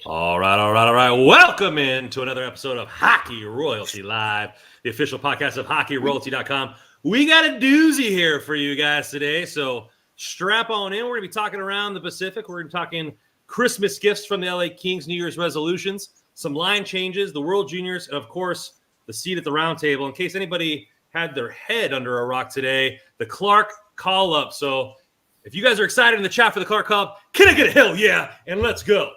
All right. Welcome in to another episode of Hockey Royalty Live, the official podcast of hockeyroyalty.com. We got a doozy here for you guys today, so strap on in. We're going to be talking around the Pacific. We're going to be talking Christmas gifts from the LA Kings, New Year's resolutions, some line changes, the World Juniors, and, of course, the seat at the round table. In case anybody had their head under a rock today, the Clark call-up. So if you guys are excited in the chat for the Clark call-up, can I get a hell yeah? And let's go.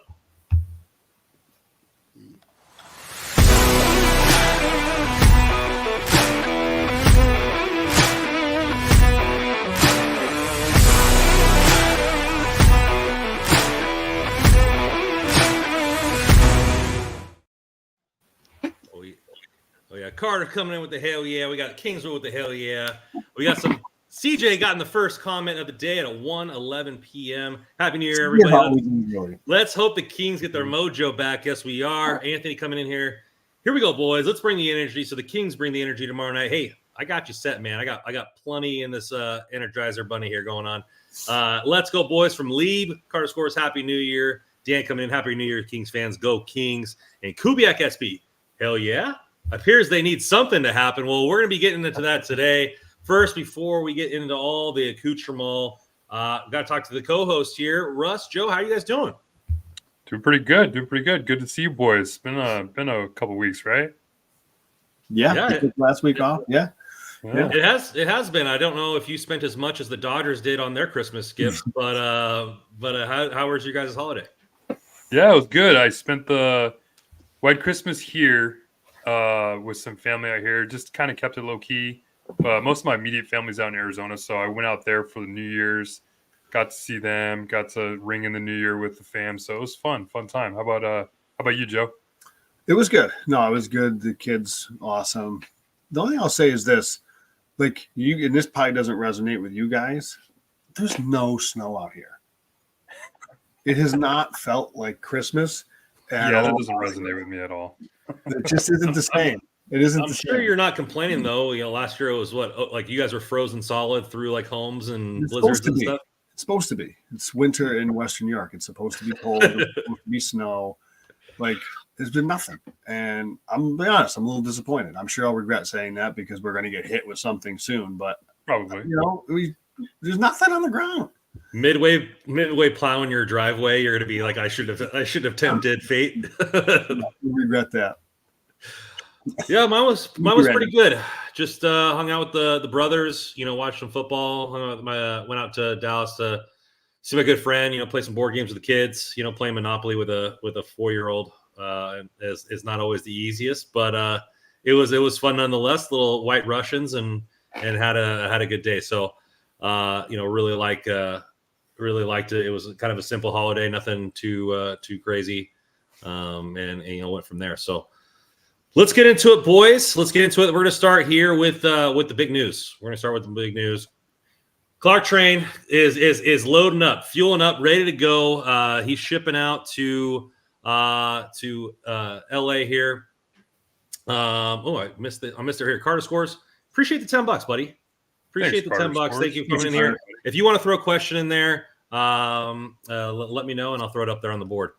Oh, yeah. Carter coming in with the hell yeah. We got Kingswood with the hell yeah. We got some CJ got in the first comment of the day at 1:11 p.m. Happy New Year, everybody. Let's hope the Kings get their mojo back. Yes, we are. Anthony coming in here. Here we go, boys. Let's bring the energy. So the Kings bring the energy tomorrow night. Hey, I got you set, man. I got plenty in this Energizer bunny here going on. Let's go, boys. From Lieb, Carter scores Happy New Year. Dan coming in. Happy New Year, Kings fans. Go Kings. And Kubiak SB. Hell yeah. Appears they need something to happen. Well, we're going to be getting into that today. First, before we get into all the accoutrement, got to talk to the co-host here. Russ, Joe, how are you guys doing? Doing pretty good. Good to see you boys. It's been a couple weeks, right? Yeah. Last week off. Yeah. It has been. I don't know if you spent as much as the Dodgers did on their Christmas gifts, but how was your guys' holiday? Yeah, it was good. I spent the White Christmas here with some family out here. Just kind of kept it low key. Most of my immediate family's out in Arizona, so I went out there for the New Year's. Got to see them. Got to ring in the New Year with the fam. So it was fun time. How about you, Joe? It was good. No, it was good. The kids, awesome. The only thing I'll say is this: like you, and this probably doesn't resonate with you guys. There's no snow out here. It has not felt like Christmas. That doesn't resonate with me at all. It just isn't the same. It isn't. I'm sure you're not complaining though. You know, last year it was like you guys were frozen solid through like homes and blizzards and stuff. It's supposed to be. It's winter in Western New York. It's supposed to be cold. It's supposed to be snow. Like there's been nothing, and I'm gonna be honest. I'm a little disappointed. I'm sure I'll regret saying that because we're going to get hit with something soon. But probably, there's nothing on the ground. Midway plowing your driveway, you're going to be like, I should have tempted fate. Regret that. Yeah, mine was pretty good. Just hung out with the brothers, watched some football. Went out to Dallas to see my good friend, play some board games with the kids. Playing Monopoly with a 4-year-old is not always the easiest, but it was fun nonetheless. Little White Russians and had a good day. So really liked it. It was kind of a simple holiday, nothing too crazy, and went from there. So. Let's get into it, boys. Let's get into it. We're going to start here with the big news. We're going to start with the big news. Clark train is loading up, fueling up, ready to go. He's shipping out to LA here. I missed it. here. Carter scores. Appreciate the $10, buddy. Appreciate the $10. Thank you for coming in here. If you want to throw a question in there, let me know and I'll throw it up there on the board.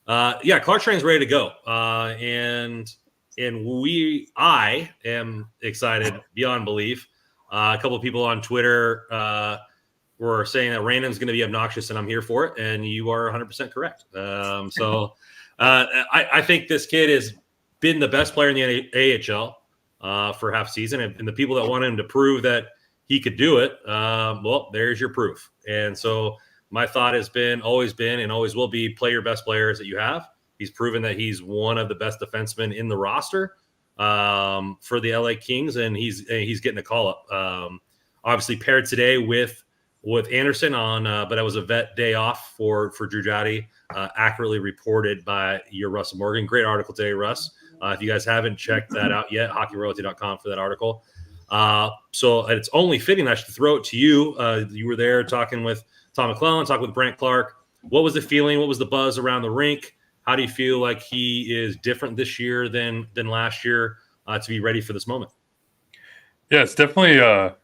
Clark train's ready to go. And I am excited beyond belief. A couple of people on Twitter were saying that random's going to be obnoxious, and I'm here for it. And you are 100% correct. I think this kid has been the best player in the AHL for half season, and the people that want him to prove that he could do it, well, there's your proof. And so my thought has always been, and always will be, play your best players that you have. He's proven that he's one of the best defensemen in the roster for the LA Kings, and he's getting a call up. Obviously paired today with Anderson on, but that was a vet day off for Drew Jotty, accurately reported by your Russell Morgan. Great article today, Russ. If you guys haven't checked that out yet, hockeyroyalty.com for that article. So it's only fitting I should throw it to you. You were there talking with Tom McClellan, talking with Brant Clark. What was the feeling? What was the buzz around the rink? How do you feel like he is different this year than last year to be ready for this moment? Yeah, it's definitely a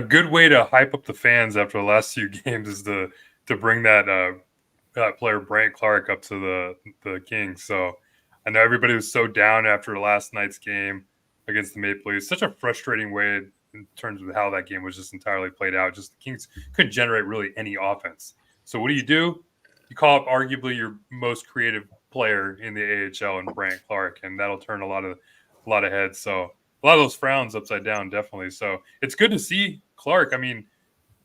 good way to hype up the fans after the last few games is to bring that player Brant Clark up to the Kings. So I know everybody was so down after last night's game against the Maple Leafs. Such a frustrating way in terms of how that game was just entirely played out. Just the Kings couldn't generate really any offense. So what do? You call up arguably your most creative player in the AHL and Brant Clark, and that'll turn a lot of heads. So a lot of those frowns upside down, definitely. So it's good to see Clark. I mean,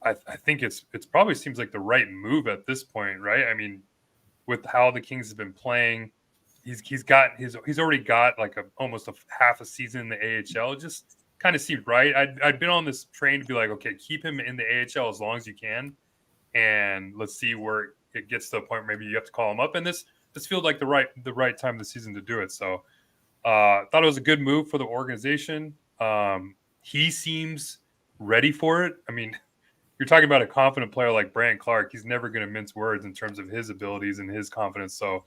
I think it's probably seems like the right move at this point, right? I mean, with how the Kings have been playing, he's already got like almost a half a season in the AHL. It just kind of seemed right. I'd been on this train to be like, okay, keep him in the AHL as long as you can, and let's see where it gets to the point where maybe you have to call him up. And this feels like the right time of the season to do it. So thought it was a good move for the organization. He seems ready for it. I mean, you're talking about a confident player like Brant Clark. He's never going to mince words in terms of his abilities and his confidence. So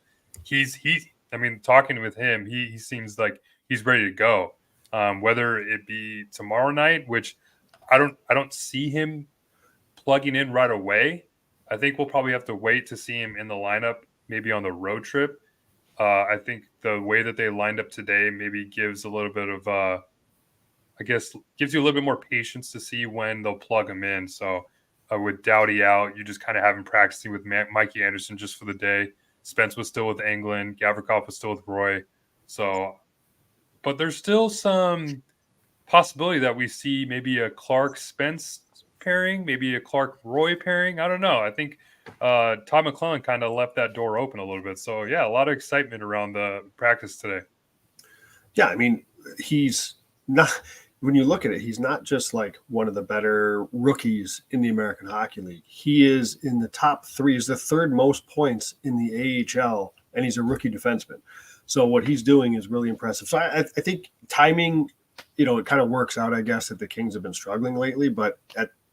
I mean, talking with him, he seems like he's ready to go. Whether it be tomorrow night, which I don't see him plugging in right away. I think we'll probably have to wait to see him in the lineup, maybe on the road trip. I think the way that they lined up today maybe gives a little bit of gives you a little bit more patience to see when they'll plug him in. So with Doughty out, you just kind of have him practicing with Mikey Anderson just for the day. Spence was still with England. Gavrikov was still with Roy. So, but there's still some possibility that we see maybe a Clark-Spence pairing, maybe a Clark-Roy pairing. I don't know. I think Todd McClellan kind of left that door open a little bit. So, yeah, a lot of excitement around the practice today. Yeah, I mean, he's not – when you look at it, he's not just like one of the better rookies in the American Hockey League. He is in the top 3. He's the 3rd most points in the AHL, and he's a rookie defenseman. So what he's doing is really impressive. So I think timing, it kind of works out, I guess, that the Kings have been struggling lately, but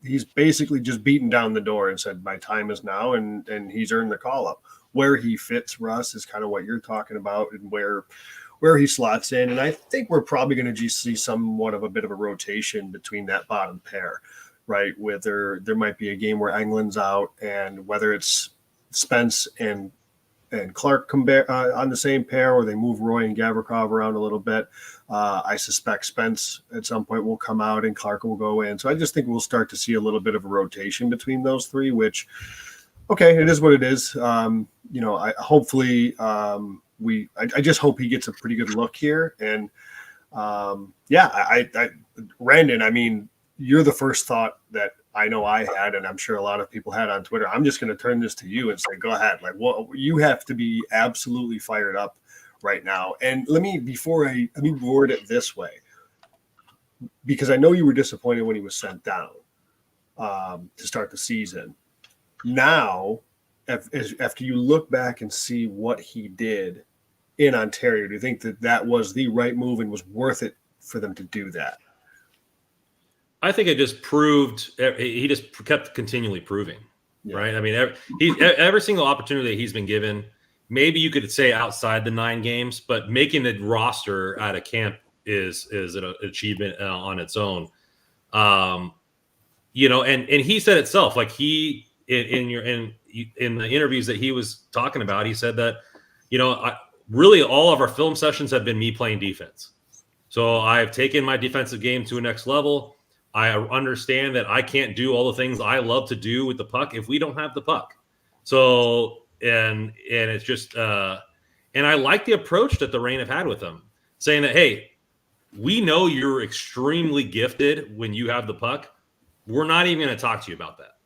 he's basically just beaten down the door and said, my time is now, and he's earned the call-up. Where he fits, Russ, is kind of what you're talking about, and where he slots in. And I think we're probably going to just see somewhat of a bit of a rotation between that bottom pair, right? Whether there might be a game where Englund's out, and whether it's Spence and Clark come back on the same pair, or they move Roy and Gavrikov around a little bit. I suspect Spence at some point will come out and Clark will go in. So I just think we'll start to see a little bit of a rotation between those 3, which, okay, it is what it is. I just hope he gets a pretty good look here. And Brandon, I mean, you're the first thought that I know I had, and I'm sure a lot of people had on Twitter. I'm just going to turn this to you and say, go ahead. Like, well, you have to be absolutely fired up right now. And let me word it this way, because I know you were disappointed when he was sent down to start the season. Now, after you look back and see what he did in Ontario, do you think that was the right move and was worth it for them to do that? I think it just proved he just kept continually proving, right? I mean, every single opportunity that he's been given, maybe you could say outside the 9 games, but making the roster out of camp is an achievement on its own. And he said itself, like in the interviews that he was talking about, he said that, really all of our film sessions have been me playing defense. So I've taken my defensive game to a next level. I understand that I can't do all the things I love to do with the puck if we don't have the puck. So, and it's just, and I like the approach that the Reign have had with them, saying that, hey, we know you're extremely gifted when you have the puck. We're not even going to talk to you about that.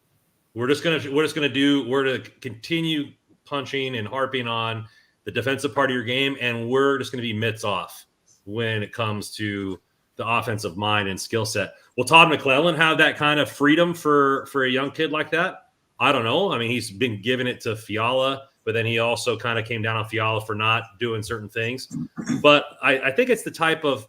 We're going to continue punching and harping on the defensive part of your game, and we're just going to be mitts off when it comes to the offensive mind and skill set. Will Todd McClellan have that kind of freedom for a young kid like that? I don't know. I mean, he's been giving it to Fiala, but then he also kind of came down on Fiala for not doing certain things. But I think it's the type of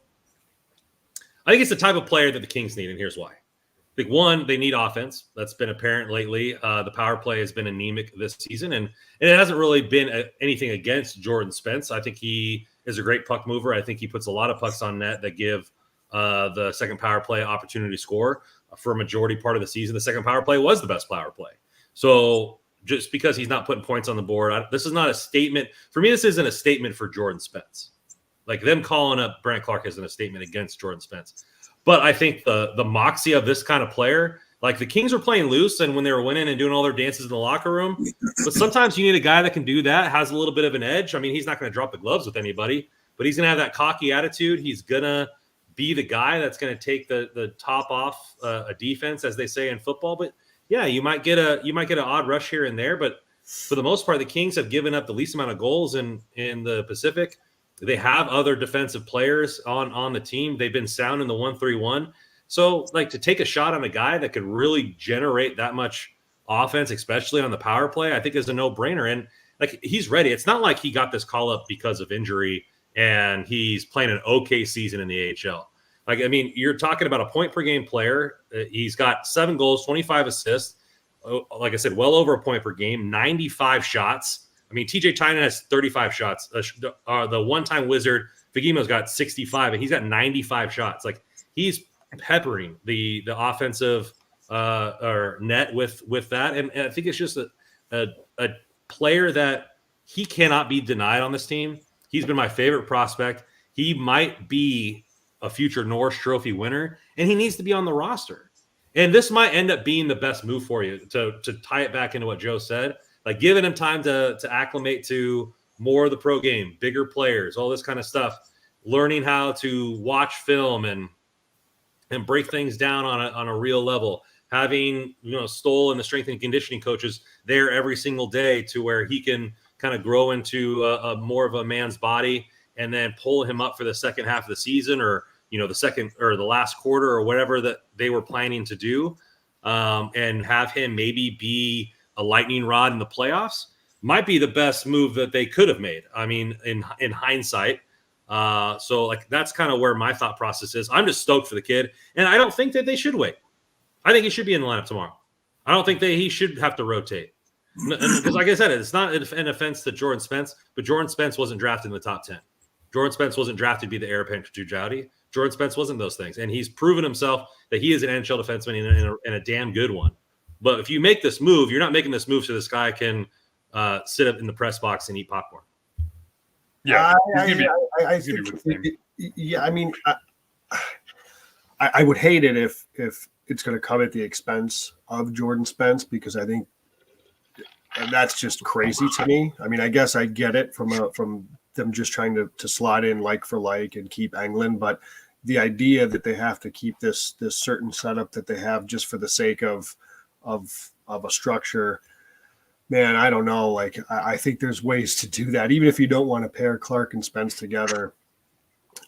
player that the Kings need, and here's why. I think, one, they need offense. That's been apparent lately. The power play has been anemic this season, and it hasn't really been anything against Jordan Spence. I think he is a great puck mover. I think he puts a lot of pucks on net that give the second power play opportunity to score. For a majority part of the season, the second power play was the best power play. So just because he's not putting points on the board. This is not a statement. For me, this isn't a statement for Jordan Spence. Like them calling up Brant Clark isn't a statement against Jordan Spence. But I think the moxie of this kind of player, like the Kings were playing loose and when they were winning and doing all their dances in the locker room. But sometimes you need a guy that can do that, has a little bit of an edge. I mean, he's not going to drop the gloves with anybody, but he's going to have that cocky attitude. He's going to be the guy that's going to take the top off a defense, as they say in football. But yeah, you might get an odd rush here and there, but for the most part, the Kings have given up the least amount of goals in the Pacific. They have other defensive players on the team. They've been sound in the 1-3-1. So, like, to take a shot on a guy that could really generate that much offense, especially on the power play, I think is a no-brainer. And, like, he's ready. It's not like he got this call-up because of injury and he's playing an okay season in the AHL. Like, I mean, you're talking about a point-per-game player. He's got 7 goals, 25 assists. Like I said, well over a point per game, 95 shots. I mean, TJ Tynan has 35 shots. The one-time wizard, Fagimo's got 65, and he's got 95 shots. Like, he's peppering the offensive or net with that. And I think it's just a player that he cannot be denied on this team. He's been my favorite prospect. He might be a future Norris Trophy winner, and he needs to be on the roster. And this might end up being the best move for you to tie it back into what Joe said, like giving him time to acclimate to more of the pro game, bigger players, all this kind of stuff, learning how to watch film and break things down on a real level, having, Stoll and the strength and conditioning coaches there every single day to where he can kind of grow into a more of a man's body, and then pull him up for the second half of the season, or the second or the last quarter, or whatever that they were planning to do, and have him maybe be a lightning rod in the playoffs, might be the best move that they could have made. I mean, in hindsight. So like, that's kind of where my thought process is. I'm just stoked for the kid, and I don't think that they should wait. I think he should be in the lineup tomorrow. I don't think he should have to rotate. Because like I said, it's not an offense to Jordan Spence, but Jordan Spence wasn't drafted in the top 10. Jordan Spence wasn't drafted to be the heir apparent to Drew Doughty. Jordan Spence wasn't those things. And he's proven himself that he is an NHL defenseman and a damn good one. But if you make this move, you're not making this move so this guy can sit up in the press box and eat popcorn. Yeah, I mean, I would hate it if it's going to come at the expense of Jordan Spence, because I think that's just crazy to me. I mean, I guess I get it from them just trying to slot in like for like and keep Englund, but the idea that they have to keep this certain setup that they have just for the sake of a structure, man, I don't know. Like, I think there's ways to do that. Even if you don't want to pair Clark and Spence together,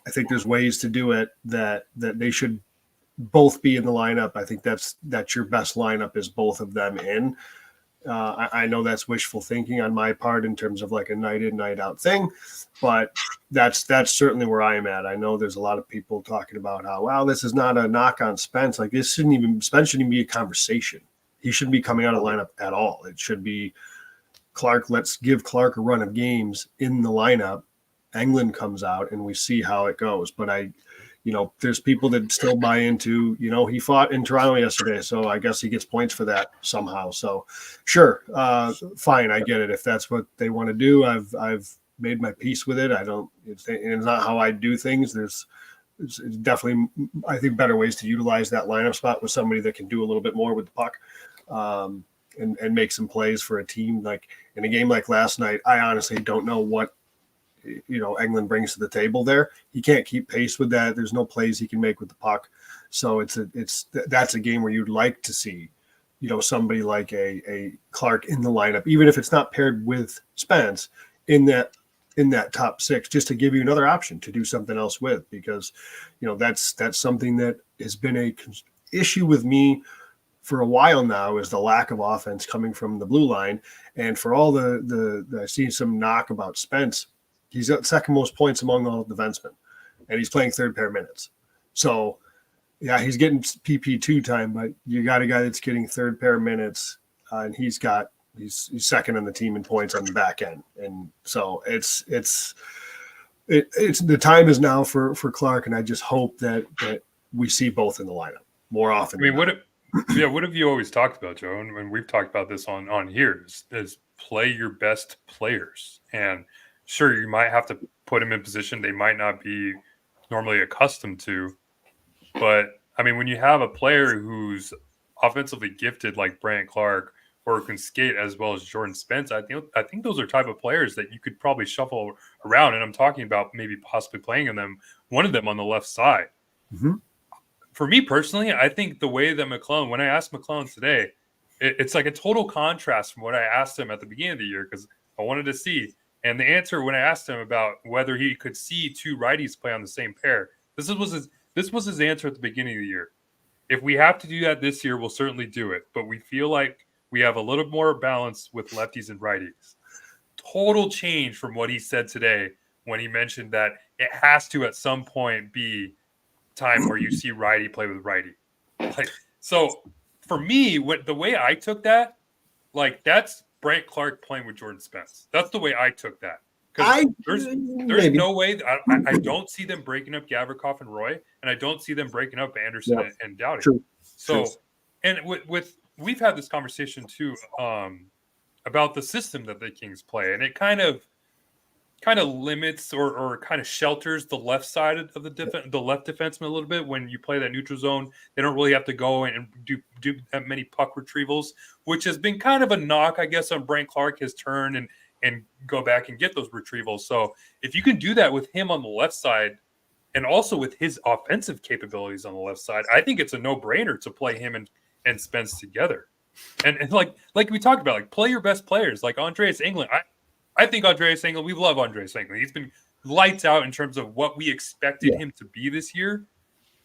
I think there's ways to do it that they should both be in the lineup. I think that's your best lineup, is both of them in. I know that's wishful thinking on my part in terms of like a night in, night out thing, but that's certainly where I am at. I know there's a lot of people talking about how, well, this is not a knock on Spence. Like, Spence shouldn't even be a conversation. He shouldn't be coming out of the lineup at all. It should be Clark. Let's give Clark a run of games in the lineup. Englund comes out and we see how it goes. But there's people that still buy into, he fought in Toronto yesterday, so I guess he gets points for that somehow. So sure. Fine. I get it. If that's what they want to do, I've made my peace with it. It's not how I do things. There's definitely, I think, better ways to utilize that lineup spot with somebody that can do a little bit more with the puck, and make some plays for a team. Like in a game like last night, I honestly don't know what, Englund brings to the table there. He can't keep pace with that. There's no plays he can make with the puck. So that's a game where you'd like to see, somebody like a Clark in the lineup, even if it's not paired with Spence in that top six, just to give you another option to do something else with, because, that's something that has been a issue with me for a while now, is the lack of offense coming from the blue line. And for all the I see some knock about Spence, he's got second most points among all defensemen, and he's playing third pair minutes. So yeah, he's getting PP2 time, but you got a guy that's getting third pair minutes, and he's second on the team in points on the back end. And so it's the time is now for Clark, and I just hope that we see both in the lineup more often. I mean, Yeah, what have you always talked about, Joe? And we've talked about this on here is play your best players. And sure, you might have to put them in position they might not be normally accustomed to. But I mean, when you have a player who's offensively gifted like Brant Clark or who can skate as well as Jordan Spence, I think those are type of players that you could probably shuffle around. And I'm talking about maybe possibly playing one of them on the left side. Mm-hmm. For me personally, I think the way that McClellan, when I asked McClellan today, it's like a total contrast from what I asked him at the beginning of the year because I wanted to see. And the answer when I asked him about whether he could see two righties play on the same pair, this was his answer at the beginning of the year. If we have to do that this year, we'll certainly do it. But we feel like we have a little more balance with lefties and righties. Total change from what he said today when he mentioned that it has to at some point be time where you see righty play with righty. Like, so for me, the way I took that, like that's Brant Clark playing with Jordan Spence. That's the way I took that. Because there's no way I don't see them breaking up Gavrikov and Roy, and I don't see them breaking up Anderson and Doughty. True. So, and with we've had this conversation too about the system that the Kings play, and it kind of limits or kind of shelters the left side of the left defenseman a little bit when you play that neutral zone. They don't really have to go and do that many puck retrievals, which has been kind of a knock, I guess, on Brant Clark, his turn and go back and get those retrievals. So if you can do that with him on the left side and also with his offensive capabilities on the left side, I think it's a no-brainer to play him and Spence together. And like we talked about, like play your best players, like Andreas Englund. I think Andreas Englund, we love Andreas Englund. He's been lights out in terms of what we expected him to be this year.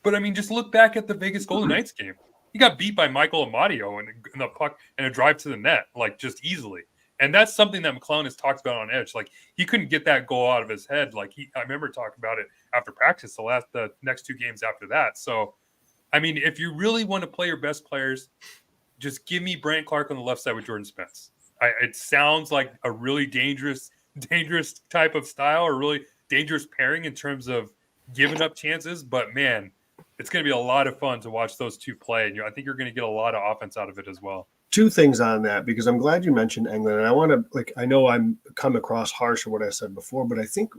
But I mean, just look back at the Vegas Golden Knights game. He got beat by Michael Amadio in the puck and a drive to the net, like just easily. And that's something that McClellan has talked about on Edge. Like he couldn't get that goal out of his head. Like I remember talking about it after practice, the next two games after that. So, I mean, if you really want to play your best players, just give me Brant Clark on the left side with Jordan Spence. It sounds like a really dangerous type of style or really dangerous pairing in terms of giving up chances. But man, it's going to be a lot of fun to watch those two play. And I think you're going to get a lot of offense out of it as well. Two things on that, because I'm glad you mentioned Englund, and I want to I know I'm come across harsh or what I said before, but I think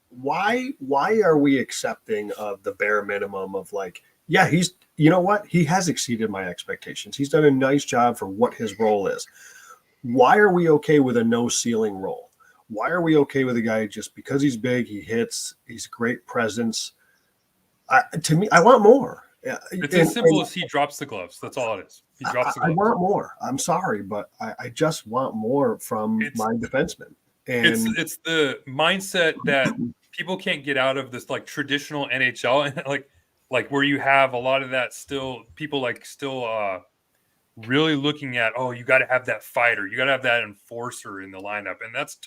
why are we accepting of the bare minimum of he's, you know what, he has exceeded my expectations. He's done a nice job for what his role is. Why are we okay with a no ceiling role? Why are we okay with a guy just because he's big, he hits, he's a great presence? To me, I want more. It's as simple as he drops the gloves. That's all it is. He drops the gloves. I want more. I'm sorry, but I just want more from my defenseman. And it's the mindset that people can't get out of this like traditional NHL and like where you have a lot of that still people really looking at, oh, you got to have that fighter, you got to have that enforcer in the lineup, and that's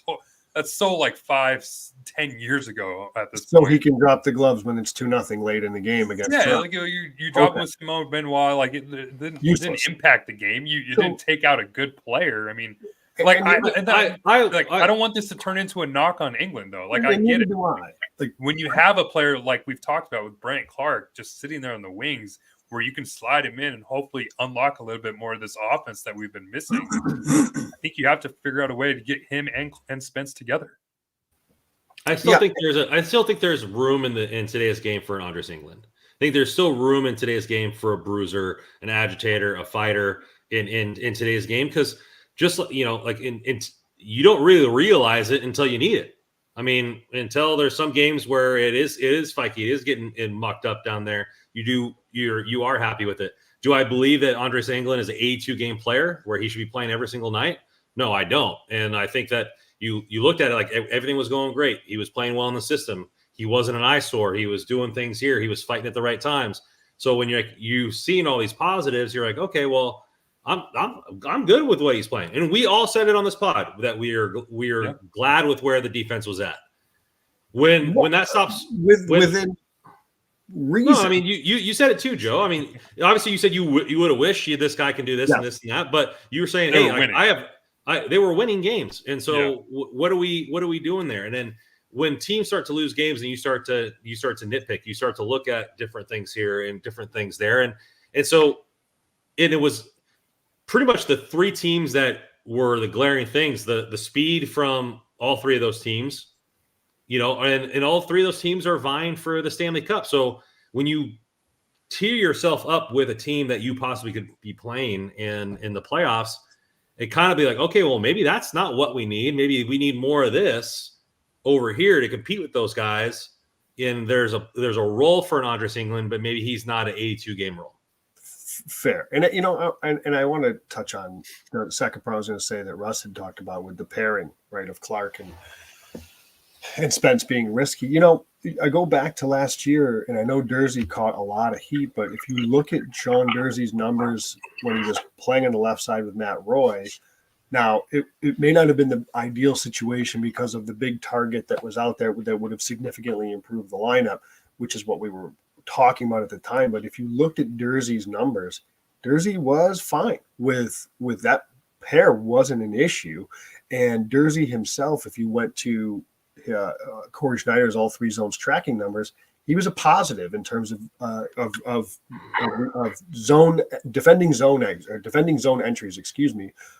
so like 5-10 years ago at this point. So he can drop the gloves when it's 2-0 late in the game against Trump. Like you drop with Simone Benoit, like it didn't impact the game. You didn't take out a good player. I mean, like I don't want this to turn into a knock on England though. Like I get it. Like when you have a player like we've talked about with Brant Clark just sitting there on the wings, where you can slide him in and hopefully unlock a little bit more of this offense that we've been missing. I think you have to figure out a way to get him and Spence together. I still think there's room in today's game for an Andres Englund. I think there's still room in today's game for a bruiser, an agitator, a fighter in today's game, because just you don't really realize it until you need it. I mean, until there's some games where it is spiky, it is getting mucked up down there. You are happy with it. Do I believe that Andres Englund is an 82 game player where he should be playing every single night? No, I don't. And I think that you looked at it like everything was going great. He was playing well in the system. He wasn't an eyesore. He was doing things here. He was fighting at the right times. So when you've seen all these positives, you're like, okay, well, I'm good with what he's playing. And we all said it on this pod that we are glad with where the defense was at. When that stops within reason. No, I mean you said it too, Joe. I mean, obviously you said you would have wished this guy can do this and this and that, but you were saying, they were winning games, and so what are we doing there? And then when teams start to lose games, and you start to nitpick, you start to look at different things here and different things there, and so it was pretty much the three teams that were the glaring things, the speed from all three of those teams, and all three of those teams are vying for the Stanley Cup. So when you tier yourself up with a team that you possibly could be playing in the playoffs, it kind of be like, okay, well, maybe that's not what we need. Maybe we need more of this over here to compete with those guys. And there's a role for an Andres England, but maybe he's not an 82 game role. Fair. And I want to touch on the second part I was going to say that Russ had talked about with the pairing, right, of Clark and Spence being risky. I go back to last year, and I know Durzi caught a lot of heat, but if you look at Sean Durzi's numbers when he was playing on the left side with Matt Roy, now it may not have been the ideal situation because of the big target that was out there that would have significantly improved the lineup, which is what we were talking about at the time. But if you looked at Durzi's numbers, Durzi was fine with that pair, wasn't an issue. And Durzi himself, if you went to Corey Schneider's all three zones tracking numbers, he was a positive in terms of defending zone entries,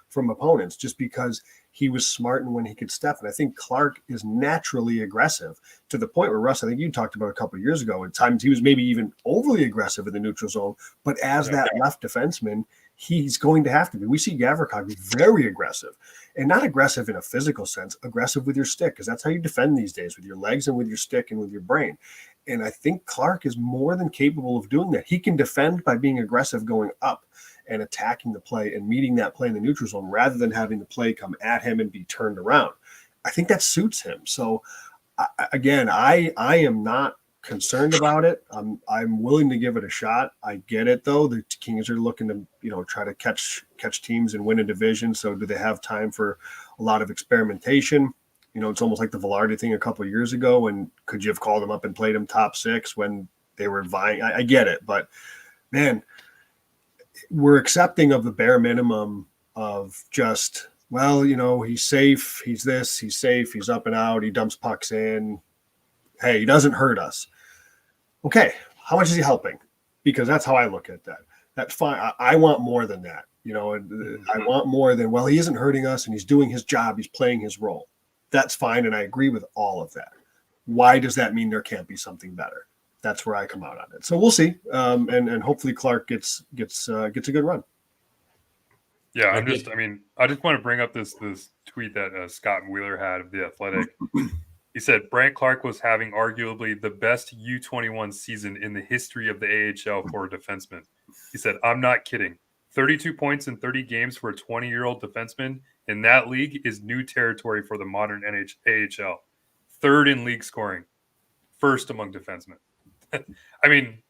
from opponents, just because he was smart and when he could step. And I think Clark is naturally aggressive to the point where, Russ, I think you talked about a couple of years ago, at times he was maybe even overly aggressive in the neutral zone. But as that left defenseman, he's going to have to be. We see Gavrikov be very aggressive, and not aggressive in a physical sense, aggressive with your stick, because that's how you defend these days, with your legs and with your stick and with your brain. And I think Clark is more than capable of doing that. He can defend by being aggressive, going up and attacking the play and meeting that play in the neutral zone rather than having the play come at him and be turned around. I think that suits him. So I am not concerned about it. I'm willing to give it a shot. I get it though. The Kings are looking to, try to catch teams and win a division. So do they have time for a lot of experimentation? It's almost like the Velarde thing a couple of years ago. And could you have called them up and played them top six when they were vying? I get it, but man, we're accepting of the bare minimum of just, well, he's safe. He's this, he's safe. He's up and out. He dumps pucks in. Hey, he doesn't hurt us. Okay. How much is he helping? Because that's how I look at that. That's fine. I want more than that. I want more than, well, he isn't hurting us and he's doing his job. He's playing his role. That's fine. And I agree with all of that. Why does that mean there can't be something better? That's where I come out on it. So we'll see. And hopefully Clark gets a good run. Yeah. I just want to bring up this tweet that Scott Wheeler had of The Athletic. He said, Brandt Clark was having arguably the best U21 season in the history of the AHL for a defenseman. He said, I'm not kidding. 32 points in 30 games for a 20-year-old defenseman in that league is new territory for the modern AHL. Third in league scoring. First among defensemen. I mean,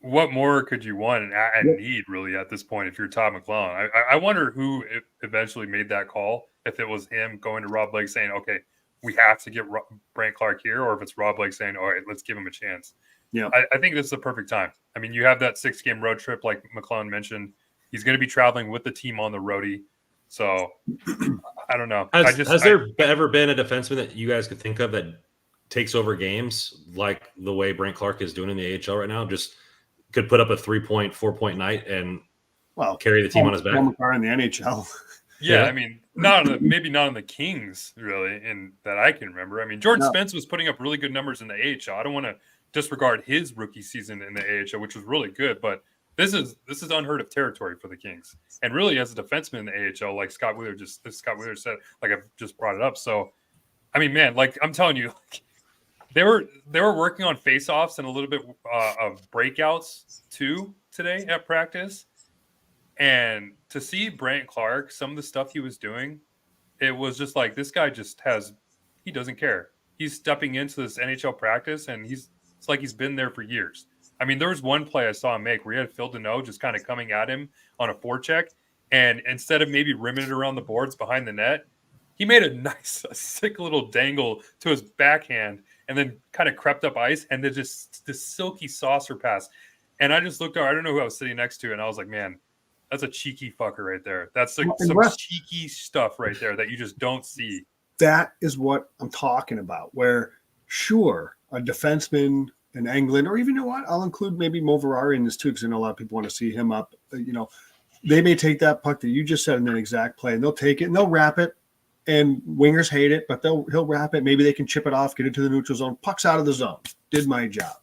what more could you want and need really at this point if you're Todd McClellan? I wonder who eventually made that call, if it was him going to Rob Blake saying, okay, we have to get Brandt Clark here, or if it's Rob Blake saying, all right, let's give him a chance. Yeah, I think this is the perfect time. I mean, you have that 6-game road trip, like McClellan mentioned. He's going to be traveling with the team on the roadie. So I don't know. Has there ever been a defenseman that you guys could think of that takes over games like the way Brandt Clark is doing in the AHL right now? Just could put up a 3-point, 4-point night and carry the team on his back. In the NHL. Yeah, I mean, maybe not on the Kings, really, and that I can remember. I mean, Jordan Spence was putting up really good numbers in the AHL. I don't want to disregard his rookie season in the AHL, which was really good, but this is unheard of territory for the Kings. And really, as a defenseman in the AHL, like Scott Wheeler said, like I've just brought it up. So, I mean, man, like I'm telling you, they were working on faceoffs and a little bit of breakouts too today at practice. And to see Brandt Clark, some of the stuff he was doing, it was just like, this guy he doesn't care. He's stepping into this NHL practice, and it's like he's been there for years. I mean, there was one play I saw him make where he had Phil Deneau just kind of coming at him on a forecheck, and instead of maybe rimming it around the boards behind the net, he made a sick little dangle to his backhand and then kind of crept up ice, and then just this silky saucer pass. And I just looked over, I don't know who I was sitting next to, and I was like, man, that's a cheeky fucker right there. That's like some cheeky stuff right there that you just don't see. That is what I'm talking about, where sure, a defenseman and Englund, or even, you know what, I'll include maybe Moverari in this too, because I know a lot of people want to see him up. They may take that puck that you just said in an exact play, and they'll take it and they'll wrap it. And wingers hate it, but he'll wrap it. Maybe they can chip it off, get into the neutral zone. Puck's out of the zone. Did my job.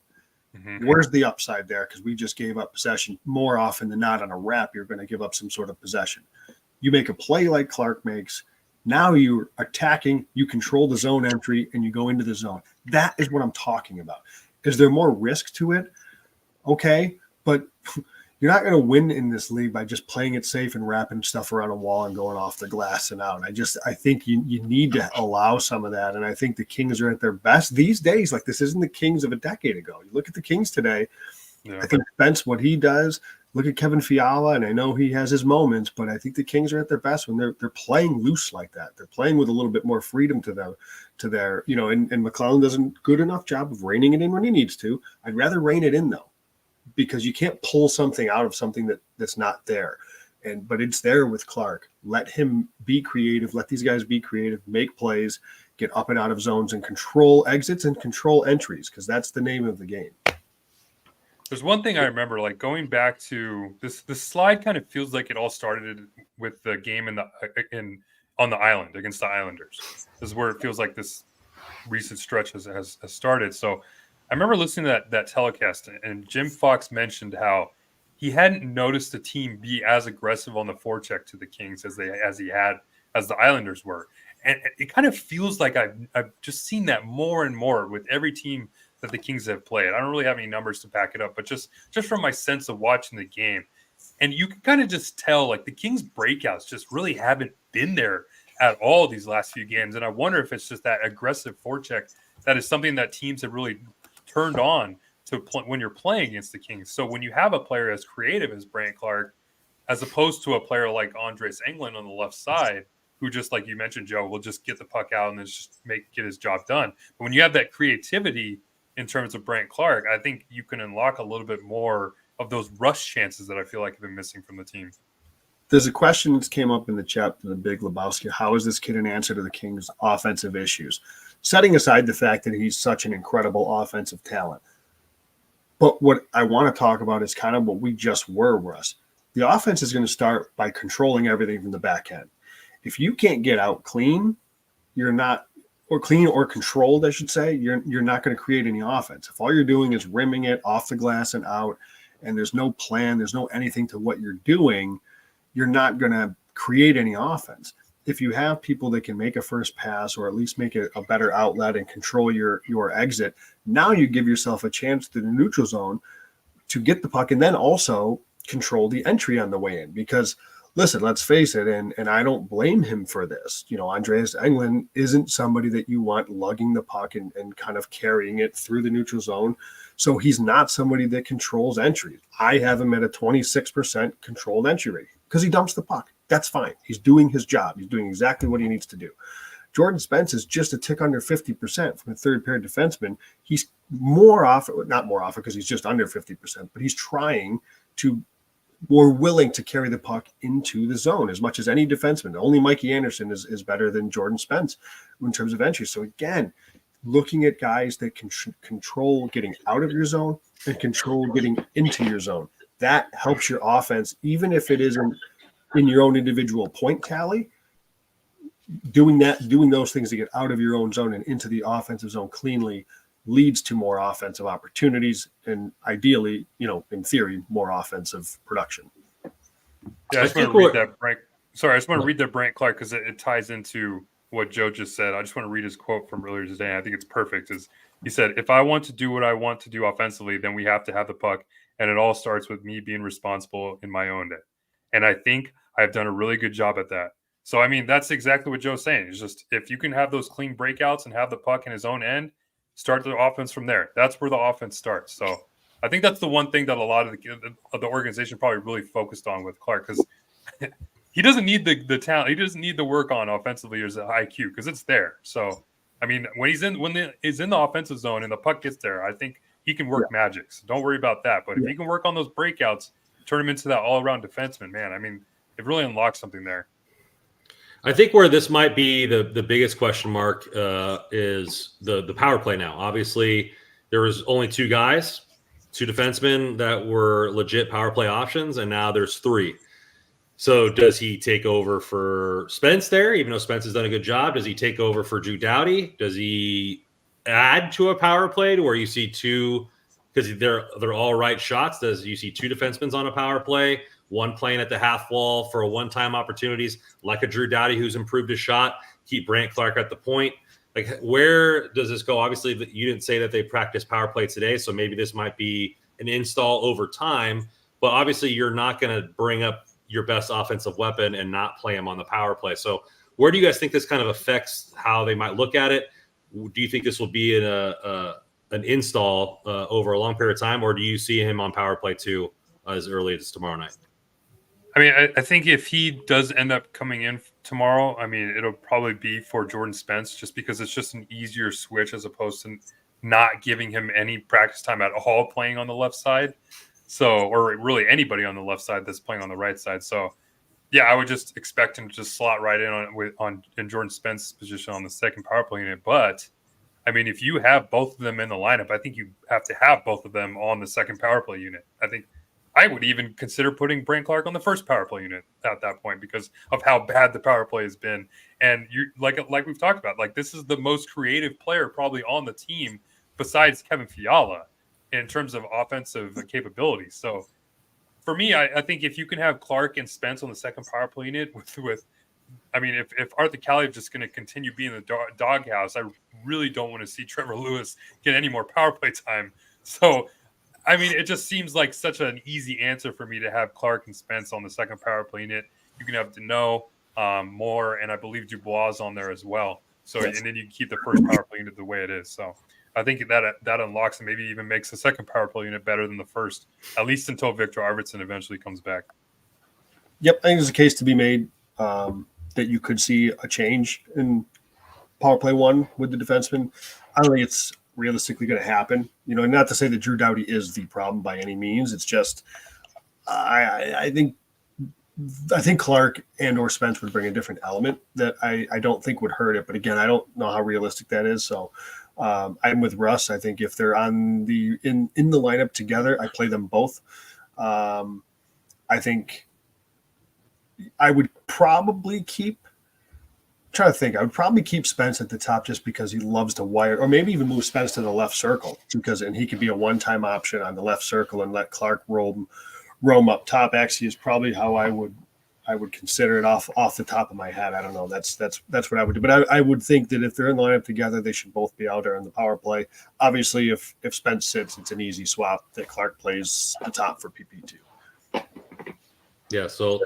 Mm-hmm. Where's the upside there? Because we just gave up possession. More often than not on a wrap, you're going to give up some sort of possession. You make a play like Clark makes. Now you're attacking. You control the zone entry, and you go into the zone. That is what I'm talking about. Is there more risk to it? Okay, but you're not going to win in this league by just playing it safe and wrapping stuff around a wall and going off the glass and out. I think you need to allow some of that. And I think the Kings are at their best these days. Like, this isn't the Kings of a decade ago. You look at the Kings today. Yeah. I think Spence, what he does, look at Kevin Fiala, and I know he has his moments, but I think the Kings are at their best when they're playing loose like that. They're playing with a little bit more freedom to their, and McClellan does a good enough job of reining it in when he needs to. I'd rather rein it in, though, because you can't pull something out of something that's not there. But it's there with Clark. Let him be creative. Let these guys be creative, make plays, get up and out of zones, and control exits and control entries, because that's the name of the game. There's one thing I remember, like going back to this slide kind of feels like it all started with the game on the island against the Islanders. This is where it feels like this recent stretch has started. So I remember listening to that telecast, and Jim Fox mentioned how he hadn't noticed the team be as aggressive on the forecheck to the Kings as the Islanders were. And it kind of feels like I've just seen that more and more with every team that the Kings have played. I don't really have any numbers to back it up, but just from my sense of watching the game. And you can kind of just tell, like, the Kings breakouts just really haven't been there at all these last few games. And I wonder if it's just that aggressive forecheck that is something that teams have really turned on to when you're playing against the Kings. So when you have a player as creative as Brandt Clark, as opposed to a player like Andres Englund on the left side, who just, like you mentioned, Joe, will just get the puck out and then just get his job done. But when you have that creativity in terms of Brandt Clark, I think you can unlock a little bit more of those rush chances that I feel like have been missing from the team. There's a question that came up in the chat to the Big Lebowski. How is this kid an answer to the Kings' offensive issues? Setting aside the fact that he's such an incredible offensive talent. But what I want to talk about is kind of what we just were, Russ. The offense is going to start by controlling everything from the back end. If you can't get out clean, you're not – or clean or controlled, I should say, you're not going to create any offense. If all you're doing is rimming it off the glass and out, and there's no plan, there's no anything to what you're doing, you're not going to create any offense. If you have people that can make a first pass or at least make a better outlet and control your exit, now you give yourself a chance through the neutral zone to get the puck and then also control the entry on the way in. Because listen, let's face it, and I don't blame him for this. Andreas Englund isn't somebody that you want lugging the puck and kind of carrying it through the neutral zone. So he's not somebody that controls entries. I have him at a 26% controlled entry rate because he dumps the puck. That's fine. He's doing his job. He's doing exactly what he needs to do. Jordan Spence is just a tick under 50% from a third-pair defenseman. He's not more often because he's just under 50%, but he's trying to more willing to carry the puck into the zone as much as any defenseman. Only Mikey Anderson is better than Jordan Spence in terms of entry. So again, looking at guys that can control getting out of your zone and control getting into your zone, that helps your offense, even if it isn't in your own individual point tally. Doing those things to get out of your own zone and into the offensive zone cleanly leads to more offensive opportunities and ideally, in theory, more offensive production. Yeah, I just want to read that Brandt. Sorry, I just want to read that Brandt Clark because it ties into what Joe just said. I just want to read his quote from earlier today. I think it's perfect. He said, "If I want to do what I want to do offensively, then we have to have the puck, and it all starts with me being responsible in my own end. And I think I've done a really good job at that." So, I mean, that's exactly what Joe's saying. It's just if you can have those clean breakouts and have the puck in his own end, start the offense from there. That's where the offense starts. So I think that's the one thing that a lot of the organization probably really focused on with Clark, because he doesn't need the talent. He doesn't need the work on offensively or the IQ because it's there. So, I mean, when he's in the offensive zone and the puck gets there, I think he can work magic. So don't worry about that. But if he can work on those breakouts, turn him into that all-around defenseman, man, I mean, it really unlocks something there. I think where this might be the biggest question mark is the power play now. Obviously, there was only 2 guys, 2 defensemen that were legit power play options, and now there's 3. So does he take over for Spence there, even though Spence has done a good job? Does he take over for Drew Doughty? Does he add to a power play to where you see 2, because they're all right shots? Does you see 2 defensemen on a power play, 1 playing at the half wall for a one-time opportunities, like a Drew Doughty who's improved his shot, keep Brant Clark at the point? Like, where does this go? Obviously, you didn't say that they practiced power play today, so maybe this might be an install over time. But obviously, you're not going to bring up your best offensive weapon and not play him on the power play. So where do you guys think this kind of affects how they might look at it? Do you think this will be an install over a long period of time, or do you see him on power play too as early as tomorrow night? I mean, I think if he does end up coming in tomorrow, I mean, it'll probably be for Jordan Spence, just because it's just an easier switch as opposed to not giving him any practice time at all playing on the left side. So, or really anybody on the left side that's playing on the right side. So, yeah, I would just expect him to just slot right in Jordan Spence's position on the second power play unit. But I mean, if you have both of them in the lineup, I think you have to have both of them on the second power play unit. I think I would even consider putting Brant Clark on the first power play unit at that point because of how bad the power play has been. And you like we've talked about, like, this is the most creative player probably on the team besides Kevin Fiala in terms of offensive capabilities. So for me, I think if you can have Clark and Spence on the second power play unit with I mean, if Arthur Kaliyev is just going to continue being the doghouse, I really don't want to see Trevor Lewis get any more power play time. So, I mean, it just seems like such an easy answer for me to have Clark and Spence on the second power play unit. You can have Deneau, Moore, and I believe Dubois on there as well. So, yes. And then you can keep the first power play unit the way it is. So, I think that unlocks and maybe even makes the second power play unit better than the first, at least until Victor Arvidsson eventually comes back. Yep, I think there's a case to be made that you could see a change in power play 1 with the defenseman. I don't think it's realistically going to happen. You know, not to say that Drew Doughty is the problem by any means. It's just I think Clark and or Spence would bring a different element that I don't think would hurt it. But again, I don't know how realistic that is. So I'm with Russ. I think if they're on in the lineup together, I play them both. I think I would probably keep Spence at the top just because he loves to wire, or maybe even move Spence to the left circle and he could be a one-time option on the left circle and let Clark roam up top. Actually, is probably how I would consider it off the top of my head. I don't know. That's what I would do. But I would think that if they're in the lineup together, they should both be out there in the power play. Obviously, if Spence sits, it's an easy swap that Clark plays the top for PP2. Yeah. So.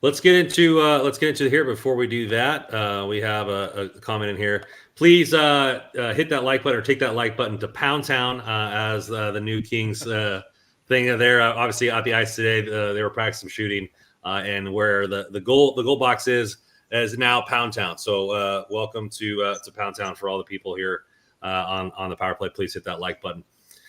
Let's get into here. Before we do that, we have a comment in here. Please hit that like button or take that like button to Pound Town as the new Kings thing there. Obviously, at the ice today, they were practicing shooting, and where the goal box is now Pound Town. So welcome to Pound Town for all the people here on the power play. Please hit that like button.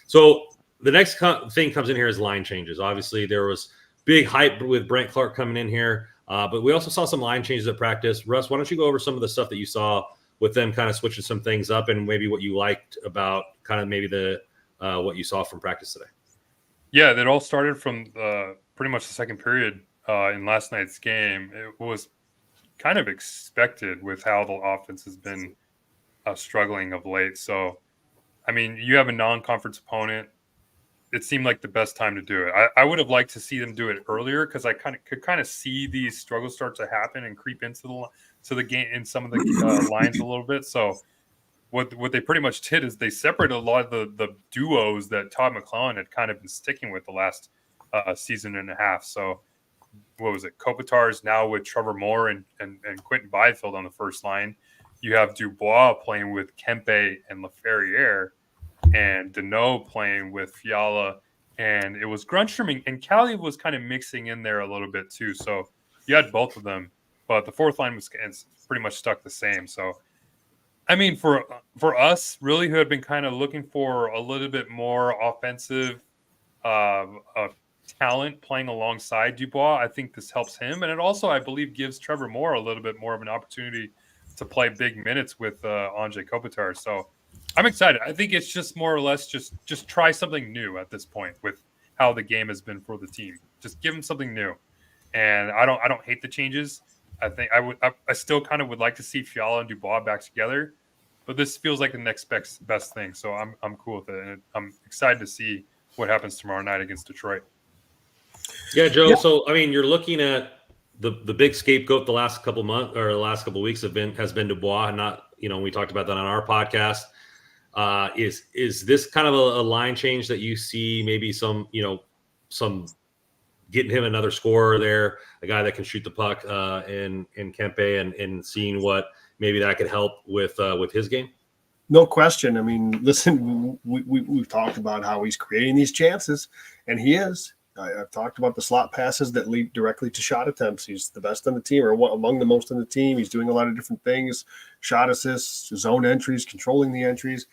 So the next thing comes in here is line changes. Obviously, there was big hype with Brant Clark coming in here, but we also saw some line changes at practice. Russ, why don't you go over some of the stuff that you saw with them kind of switching some things up and maybe what you liked about kind of maybe the what you saw from practice today? Yeah, that all started from pretty much the second period in last night's game. It was kind of expected with how the offense has been struggling of late. So, I mean, you have a non-conference opponent. It seemed like the best time to do it. I would have liked to see them do it earlier because I could see these struggles start to happen and creep into the game in some of the lines a little bit. So what they pretty much did is they separated a lot of the duos that Todd McClellan had kind of been sticking with the last season and a half. So what was it? Kopitar's now with Trevor Moore and Quentin Byfield on the first line. You have Dubois playing with Kempe and LaFerriere, and Deneau playing with Fiala, and it was Grundstrom and Kaliyev was kind of mixing in there a little bit too. So you had both of them, but the fourth line was pretty much stuck the same. So, I mean, for us, really, who had been kind of looking for a little bit more offensive talent playing alongside Dubois, I think this helps him, and it also, I believe, gives Trevor Moore a little bit more of an opportunity to play big minutes with Andrei Kopitar. So I'm excited. I think it's just more or less just try something new at this point with how the game has been for the team. Just give them something new. And I don't hate the changes. I think I still kind of would like to see Fiala and Dubois back together, but this feels like the next best thing. So I'm cool with it, and I'm excited to see what happens tomorrow night against Detroit. Yeah, Joe. Yeah. So I mean, you're looking at the big scapegoat the last couple months or the last couple weeks has been Dubois. Not, we talked about that on our podcast. Is this kind of a line change that you see? Maybe some getting him another scorer there, a guy that can shoot the puck in Kempe, and seeing what maybe that could help with his game. No question. I mean, listen, we've talked about how he's creating these chances, and he is. I've talked about the slot passes that lead directly to shot attempts. He's the best on the team, or among the most on the team. He's doing a lot of different things: shot assists, zone entries, controlling the entries.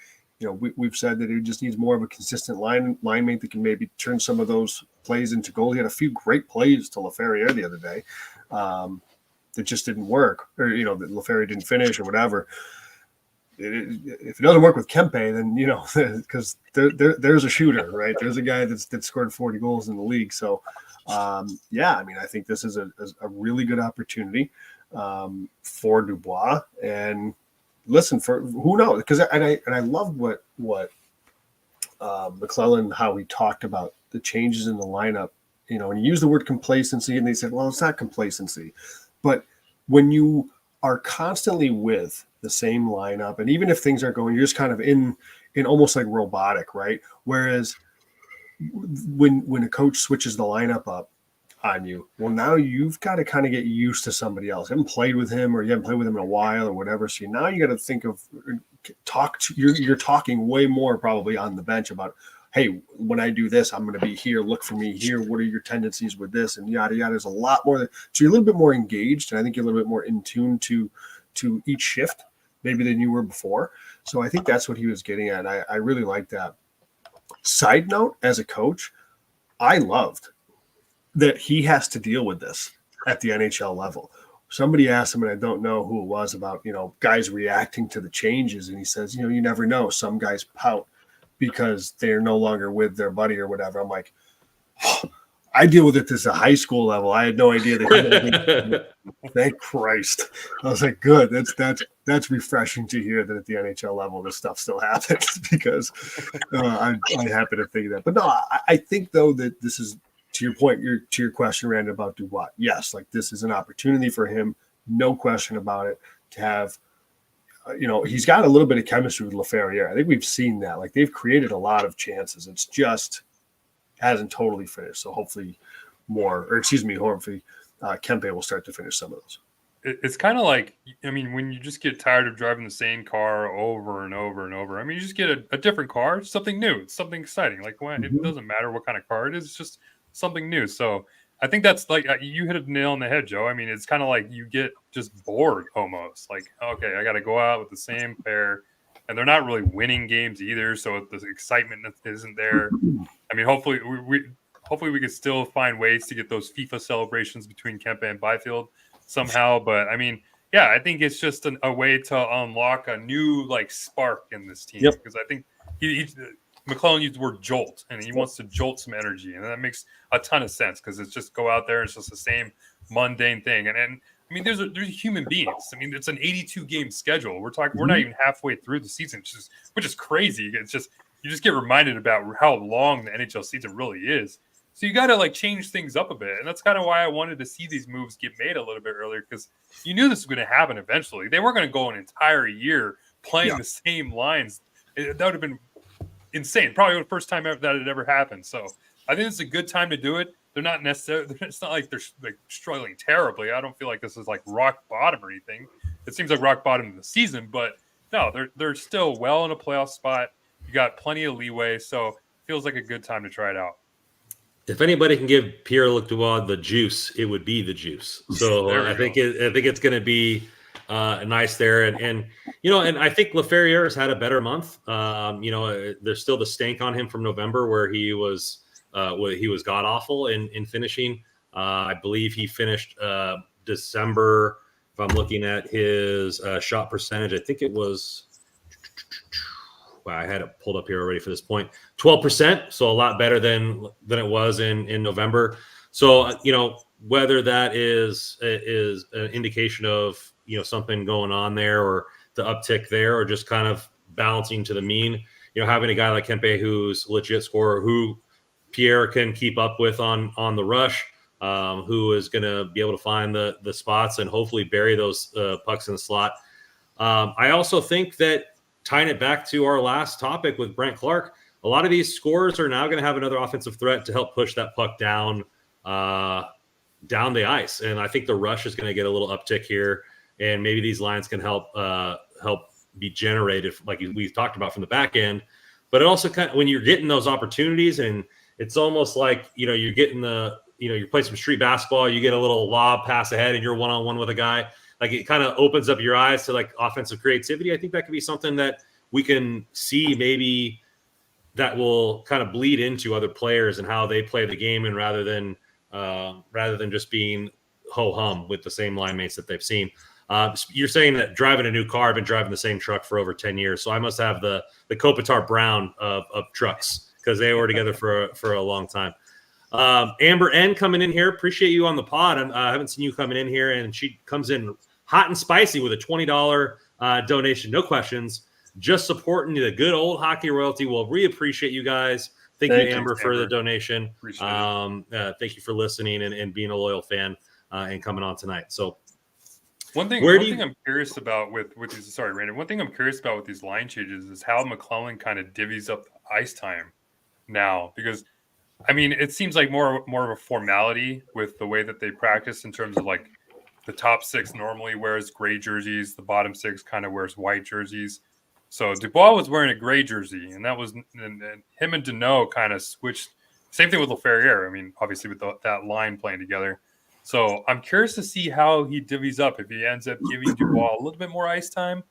We've said that he just needs more of a consistent line mate that can maybe turn some of those plays into goal. He had a few great plays to LaFerriere the other day that just didn't work, or that LaFerriere didn't finish or whatever. If it doesn't work with Kempe, then because there's a shooter, right? There's a guy that scored 40 goals in the league. So I mean, I think this is a really good opportunity for Dubois. And listen, for who knows? Because I love what McClellan, how he talked about the changes in the lineup, and he used the word complacency, and they said, well, it's not complacency, but when you are constantly with the same lineup, and even if things aren't going, you're just kind of in almost like robotic, right? Whereas when a coach switches the lineup up on you, well, now you've got to kind of get used to somebody else. You haven't played with him, or you haven't played with him in a while, or whatever. So now you got to think of you're talking way more probably on the bench about, hey, when I do this, I'm going to be here. Look for me here. What are your tendencies with this? And yada yada. There's a lot more. So you're a little bit more engaged, and I think you're a little bit more in tune to each shift maybe than you were before. So I think that's what he was getting at. I really like that. Side note, as a coach, I loved that he has to deal with this at the NHL level. Somebody asked him, and I don't know who it was, about, guys reacting to the changes. And he says, you never know. Some guys pout because they're no longer with their buddy or whatever. I'm like, I deal with it at a high school level. I had no idea that. Thank Christ. I was like, good. That's refreshing to hear that at the NHL level this stuff still happens, because I'm happy to think that. But no, I think though that this is, to your point, to your question, Randy, about Dubois. Yes, like this is an opportunity for him, no question about it, to have. He's got a little bit of chemistry with LaFerriere. I think we've seen that. Like they've created a lot of chances. It's just hasn't totally finished. So hopefully Kempe will start to finish some of those. It's kind of like, I mean, when you just get tired of driving the same car over and over and over, I mean, you just get a different car, something new, it's something exciting. Like it doesn't matter what kind of car it is, it's just something new. So I think that's like, you hit a nail on the head, Joe. I mean, it's kind of like you get just bored almost. Like, okay, I got to go out with the same pair, and they're not really winning games either. So the excitement isn't there. I mean, hopefully we could still find ways to get those FIFA celebrations between Kempe and Byfield somehow. But I mean, yeah, I think it's just a way to unlock a new spark in this team. Because I think McClellan used the word jolt, and he wants to jolt some energy, and that makes a ton of sense, because it's just go out there, it's just the same mundane thing. And I mean, there's human beings. I mean, it's an 82 game schedule. We're not even halfway through the season, which is crazy. It's just you just get reminded about how long the NHL season really is. So you got to change things up a bit, and that's kind of why I wanted to see these moves get made a little bit earlier, because you knew this was going to happen eventually. They weren't going to go an entire year playing the same lines. That would have been insane. Probably the first time ever that had ever happened. So I think it's a good time to do it. They're not necessarily. It's not like they're struggling terribly. I don't feel like this is rock bottom or anything. It seems like rock bottom in the season, but no, they're still well in a playoff spot. You got plenty of leeway, so it feels like a good time to try it out. If anybody can give Pierre-Luc Dubois the juice, it would be the juice. So I think it's going to be nice there, and I think LaFerriere has had a better month. There's still the stank on him from November, where he was god awful in finishing. I believe he finished December. If I'm looking at his shot percentage, I think it was I had it pulled up here already for this point. 12%, so a lot better than it was in November. So whether that is an indication of something going on there, or the uptick there, or just kind of balancing to the mean. Having a guy like Kempe who's a legit scorer, who Pierre can keep up with on the rush, who is going to be able to find the spots and hopefully bury those pucks in the slot. I also think that, tying it back to our last topic with Brent Clark, a lot of these scorers are now going to have another offensive threat to help push that puck down the ice. And I think the rush is going to get a little uptick here, and maybe these lines can help be generated, like we've talked about, from the back end. But it also kind of, when you're getting those opportunities, and it's almost like, you're getting you're playing some street basketball, you get a little lob pass ahead and you're one-on-one with a guy. Like, it kind of opens up your eyes to like offensive creativity. I think that could be something that we can see, maybe that will kind of bleed into other players and how they play the game, and rather than just being ho-hum with the same line mates that they've seen. You're saying that driving a new car, I've been driving the same truck for over 10 years. So I must have the Kopitar Brown of trucks, because they were together for a long time. Amber N coming in here. Appreciate you on the pod. I haven't seen you coming in here, and she comes in hot and spicy with a $20 donation. No questions. Just supporting the good old hockey royalty. Well, we appreciate you guys. Thank you, Amber, for the donation. Thank you for listening and being a loyal fan and coming on tonight. So one thing I'm curious about with these, sorry, Brandon, one thing I'm curious about with these line changes is how McClellan kind of divvies up the ice time now, because I mean, it seems like more of a formality with the way that they practice, in terms of like the top six normally wears gray jerseys, the bottom six kind of wears white jerseys. So Dubois was wearing a gray jersey, and that was, and him and Deneau kind of switched. Same thing with LaFerriere. I mean, obviously with that line playing together. So I'm curious to see how he divvies up, if he ends up giving Dubois a little bit more ice time,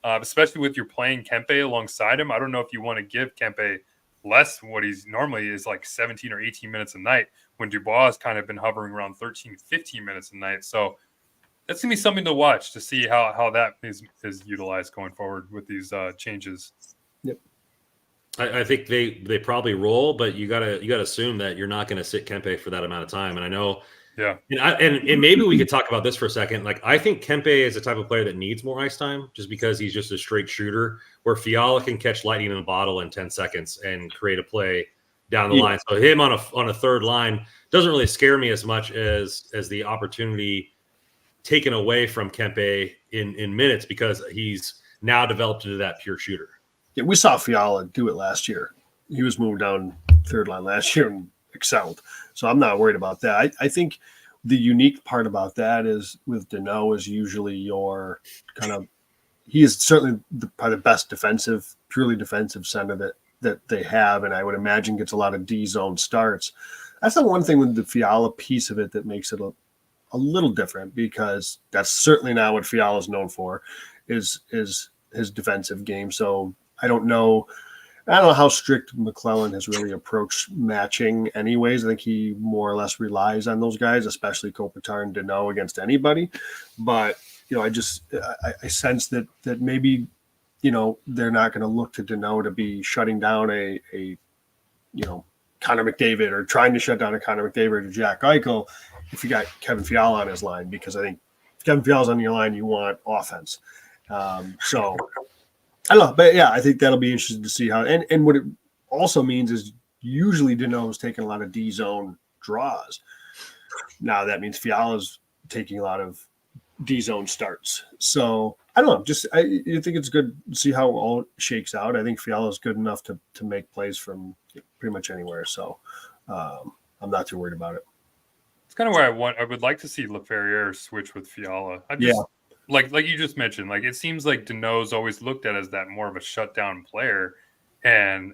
especially with your playing Kempe alongside him. I don't know if you want to give Kempe less than what he's normally is, like 17 or 18 minutes a night, when Dubois has kind of been hovering around 13, 15 minutes a night. So that's going to be something to watch, to see how that is utilized going forward with these changes. Yep. I think they probably roll, but you gotta assume that you're not going to sit Kempe for that amount of time. And I know, yeah. And maybe we could talk about this for a second. Like, I think Kempe is the type of player that needs more ice time, just because he's just a straight shooter, where Fiala can catch lightning in a bottle in 10 seconds and create a play down the line. So him on a third line doesn't really scare me as much as the opportunity taken away from Kempe in minutes, because he's now developed into that pure shooter. Yeah, we saw Fiala do it last year. He was moved down third line last year and excelled. So I'm not worried about that. I think the unique part about that is, with Deneau, is usually your kind of, he is certainly probably the best purely defensive center that they have, and I would imagine gets a lot of D zone starts. That's the one thing with the Fiala piece of it that makes it a little different, because that's certainly not what Fiala is known for, is his defensive game. So I don't know how strict McClellan has really approached matching anyways. I think he more or less relies on those guys, especially Kopitar and Deneau, against anybody. But, I sense that maybe, they're not going to look to Deneau to be shutting down a Connor McDavid, or trying to shut down a Connor McDavid or Jack Eichel, if you got Kevin Fiala on his line, because I think if Kevin Fiala's on your line, you want offense. So I don't know, but yeah, I think that'll be interesting to see how. And what it also means is, usually Deneau's taking a lot of D zone draws. Now that means Fiala's taking a lot of D zone starts. So I don't know. I think it's good to see how it all shakes out. I think Fiala's good enough to make plays from pretty much anywhere. So I'm not too worried about it. It's kind of where I would like to see LaFerriere switch with Fiala. Like you just mentioned, like, it seems like Deneau's always looked at as that more of a shutdown player. And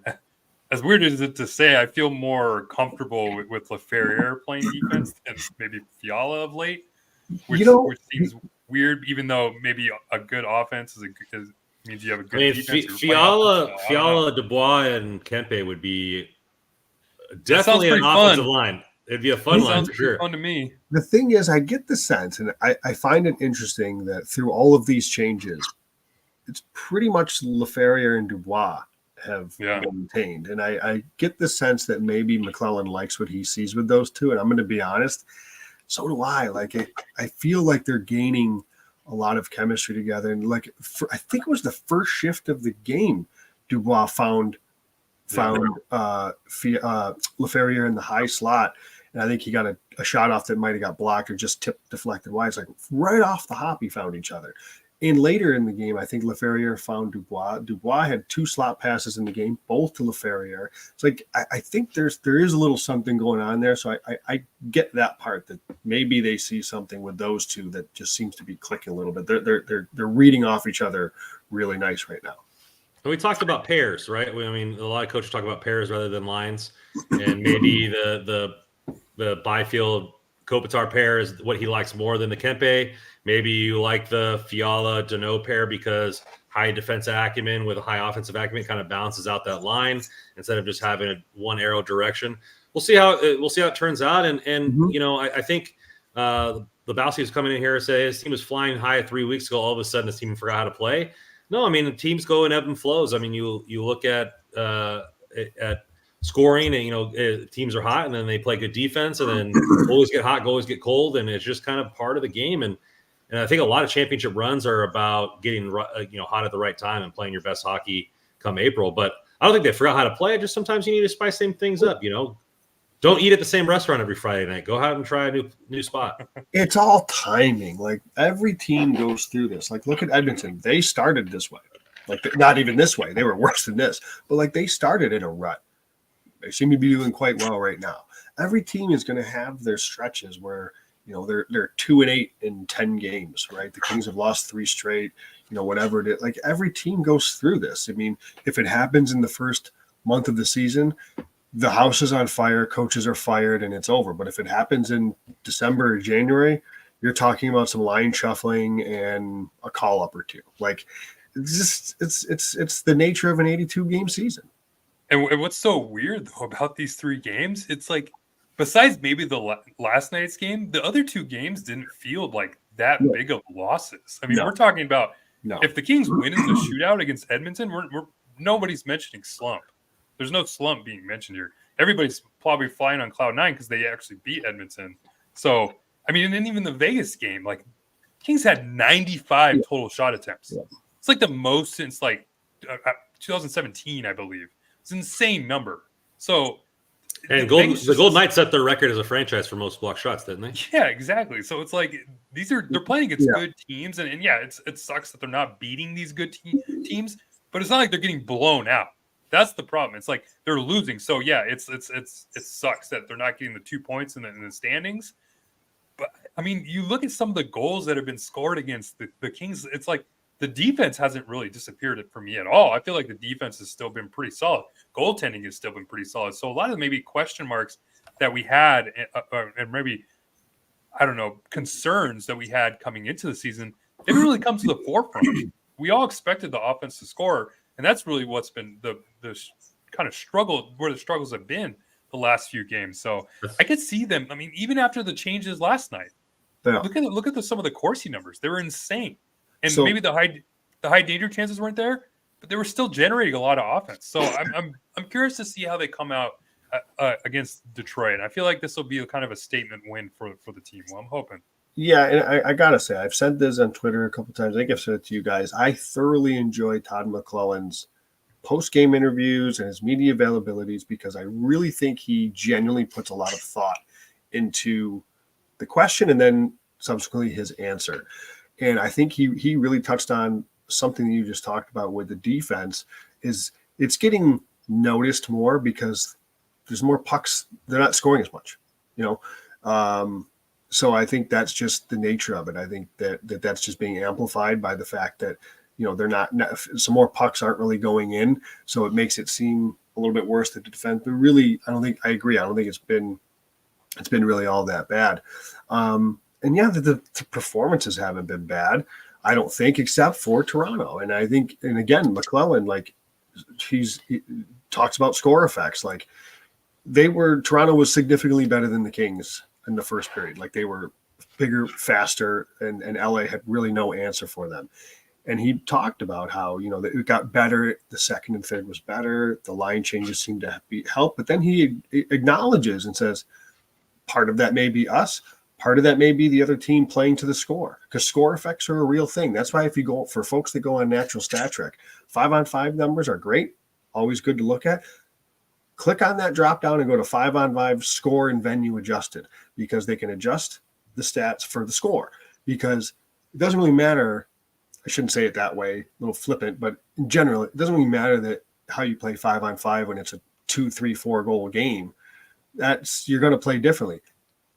as weird as it to say, I feel more comfortable with LaFerriere playing defense than maybe Fiala of late, which seems weird, even though maybe a good offense means you have a good defense. Fiala, Dubois, and Kempe would be definitely an offensive line. It'd be a fun line for sure. Fun to me. The thing is, I get the sense, and I find it interesting that through all of these changes, it's pretty much LaFerriere and Dubois have maintained. And I get the sense that maybe McClellan likes what he sees with those two. And I'm going to be honest, so do I. Like, I feel like they're gaining a lot of chemistry together. And like, I think it was the first shift of the game, Dubois found LaFerriere in the high slot. And I think he got a shot off that might have got blocked or just tipped, deflected wide. It's like right off the hop, he found each other. And later in the game, I think LaFerriere found Dubois. Dubois had 2 slot passes in the game, both to LaFerriere. It's like I think there is a little something going on there. So I get that part, that maybe they see something with those two that just seems to be clicking a little bit. They're reading off each other really nice right now. And we talked about pairs, right? I mean, a lot of coaches talk about pairs rather than lines, and maybe the Byfield Kopitar pair is what he likes more than the Kempe. Maybe you like the Fiala Deneau pair because high defensive acumen with a high offensive acumen kind of balances out that line instead of just having a one arrow direction. We'll see how it turns out. And you know, I think Lebowski was coming in here and say his team was flying high 3 weeks ago. All of a sudden, his team forgot how to play. No, I mean, the teams go in ebb and flows. I mean, you look at scoring, and you know, teams are hot, and then they play good defense, and then always get hot, always get cold, and it's just kind of part of the game. And I think a lot of championship runs are about getting hot at the right time and playing your best hockey come April. But I don't think they forgot how to play. Just sometimes you need to spice things up. You know, don't eat at the same restaurant every Friday night. Go out and try a new spot. It's all timing. Like, every team goes through this. Like, look at Edmonton. They started this way. Like, not even this way. They were worse than this. But like, they started in a rut. They seem to be doing quite well right now. Every team is going to have their stretches where, you know, they're 2-8 in 10 games, right? The Kings have lost 3 straight, you know, whatever it is. Like, every team goes through this. I mean, if it happens in the first month of the season, the house is on fire, coaches are fired, and it's over. But if it happens in December or January, you're talking about some line shuffling and a call up or two. Like, it's the nature of an 82 game season. And what's so weird, though, about these 3 games, it's like, besides maybe the last night's game, the other 2 games didn't feel like that big of losses. I mean, we're talking about if the Kings win in the shootout against Edmonton, we're nobody's mentioning slump. There's no slump being mentioned here. Everybody's probably flying on cloud 9 because they actually beat Edmonton. So, I mean, and then even the Vegas game, like, Kings had 95 total shot attempts. Yeah. It's like the most since like 2017, I believe. It's an insane number. So, and the Golden Knights set their record as a franchise for most block shots, didn't they? Yeah, exactly. So it's like they're playing against good teams, and it sucks that they're not beating these good teams, but it's not like they're getting blown out. That's the problem. It's like they're losing. So yeah, it sucks that they're not getting the 2 points in the standings. But I mean, you look at some of the goals that have been scored against the Kings. It's like the defense hasn't really disappeared for me at all. I feel like the defense has still been pretty solid. Goaltending has still been pretty solid. So a lot of maybe question marks that we had, and maybe, I don't know, concerns that we had coming into the season, they didn't really come to the forefront. We all expected the offense to score, and that's really what's been the kind of struggle, where the struggles have been the last few games. So I could see them. I mean, even after the changes last night, look at some of the Corsi numbers. They were insane. And maybe the high danger chances weren't there, but they were still generating a lot of offense. So I'm curious to see how they come out against Detroit. I feel like this will be kind of a statement win for the team. Well, I'm hoping. Yeah, and I gotta say, I've said this on Twitter a couple times. I think I've said it to you guys. I thoroughly enjoy Todd McClellan's post-game interviews and his media availabilities, because I really think he genuinely puts a lot of thought into the question and then subsequently his answer. And I think he really touched on something that you just talked about with the defense. Is it's getting noticed more because there's more pucks. They're not scoring as much, you know. So I think that's just the nature of it. I think that's just being amplified by the fact that, you know, they're not some more pucks aren't really going in. So it makes it seem a little bit worse to defend. But really, I agree. I don't think it's been really all that bad. And yeah, the performances haven't been bad, I don't think, except for Toronto. And I think, and again, McClellan, like, he talks about score effects. Like, Toronto was significantly better than the Kings in the first period. Like, they were bigger, faster, and LA had really no answer for them. And he talked about how, it got better. The second and third was better. The line changes seemed to help. But then he acknowledges and says, part of that may be us. Part of that may be the other team playing to the score, because score effects are a real thing. That's why if you go for folks that go on Natural Stat Trick, 5-on-5 numbers are great, always good to look at. Click on that drop down and go to 5-on-5 score and venue adjusted, because they can adjust the stats for the score. Because it doesn't really matter. I shouldn't say it that way, a little flippant, but in general, it doesn't really matter that how you play 5-on-5 when it's a 2, 3, 4 goal game. You're going to play differently.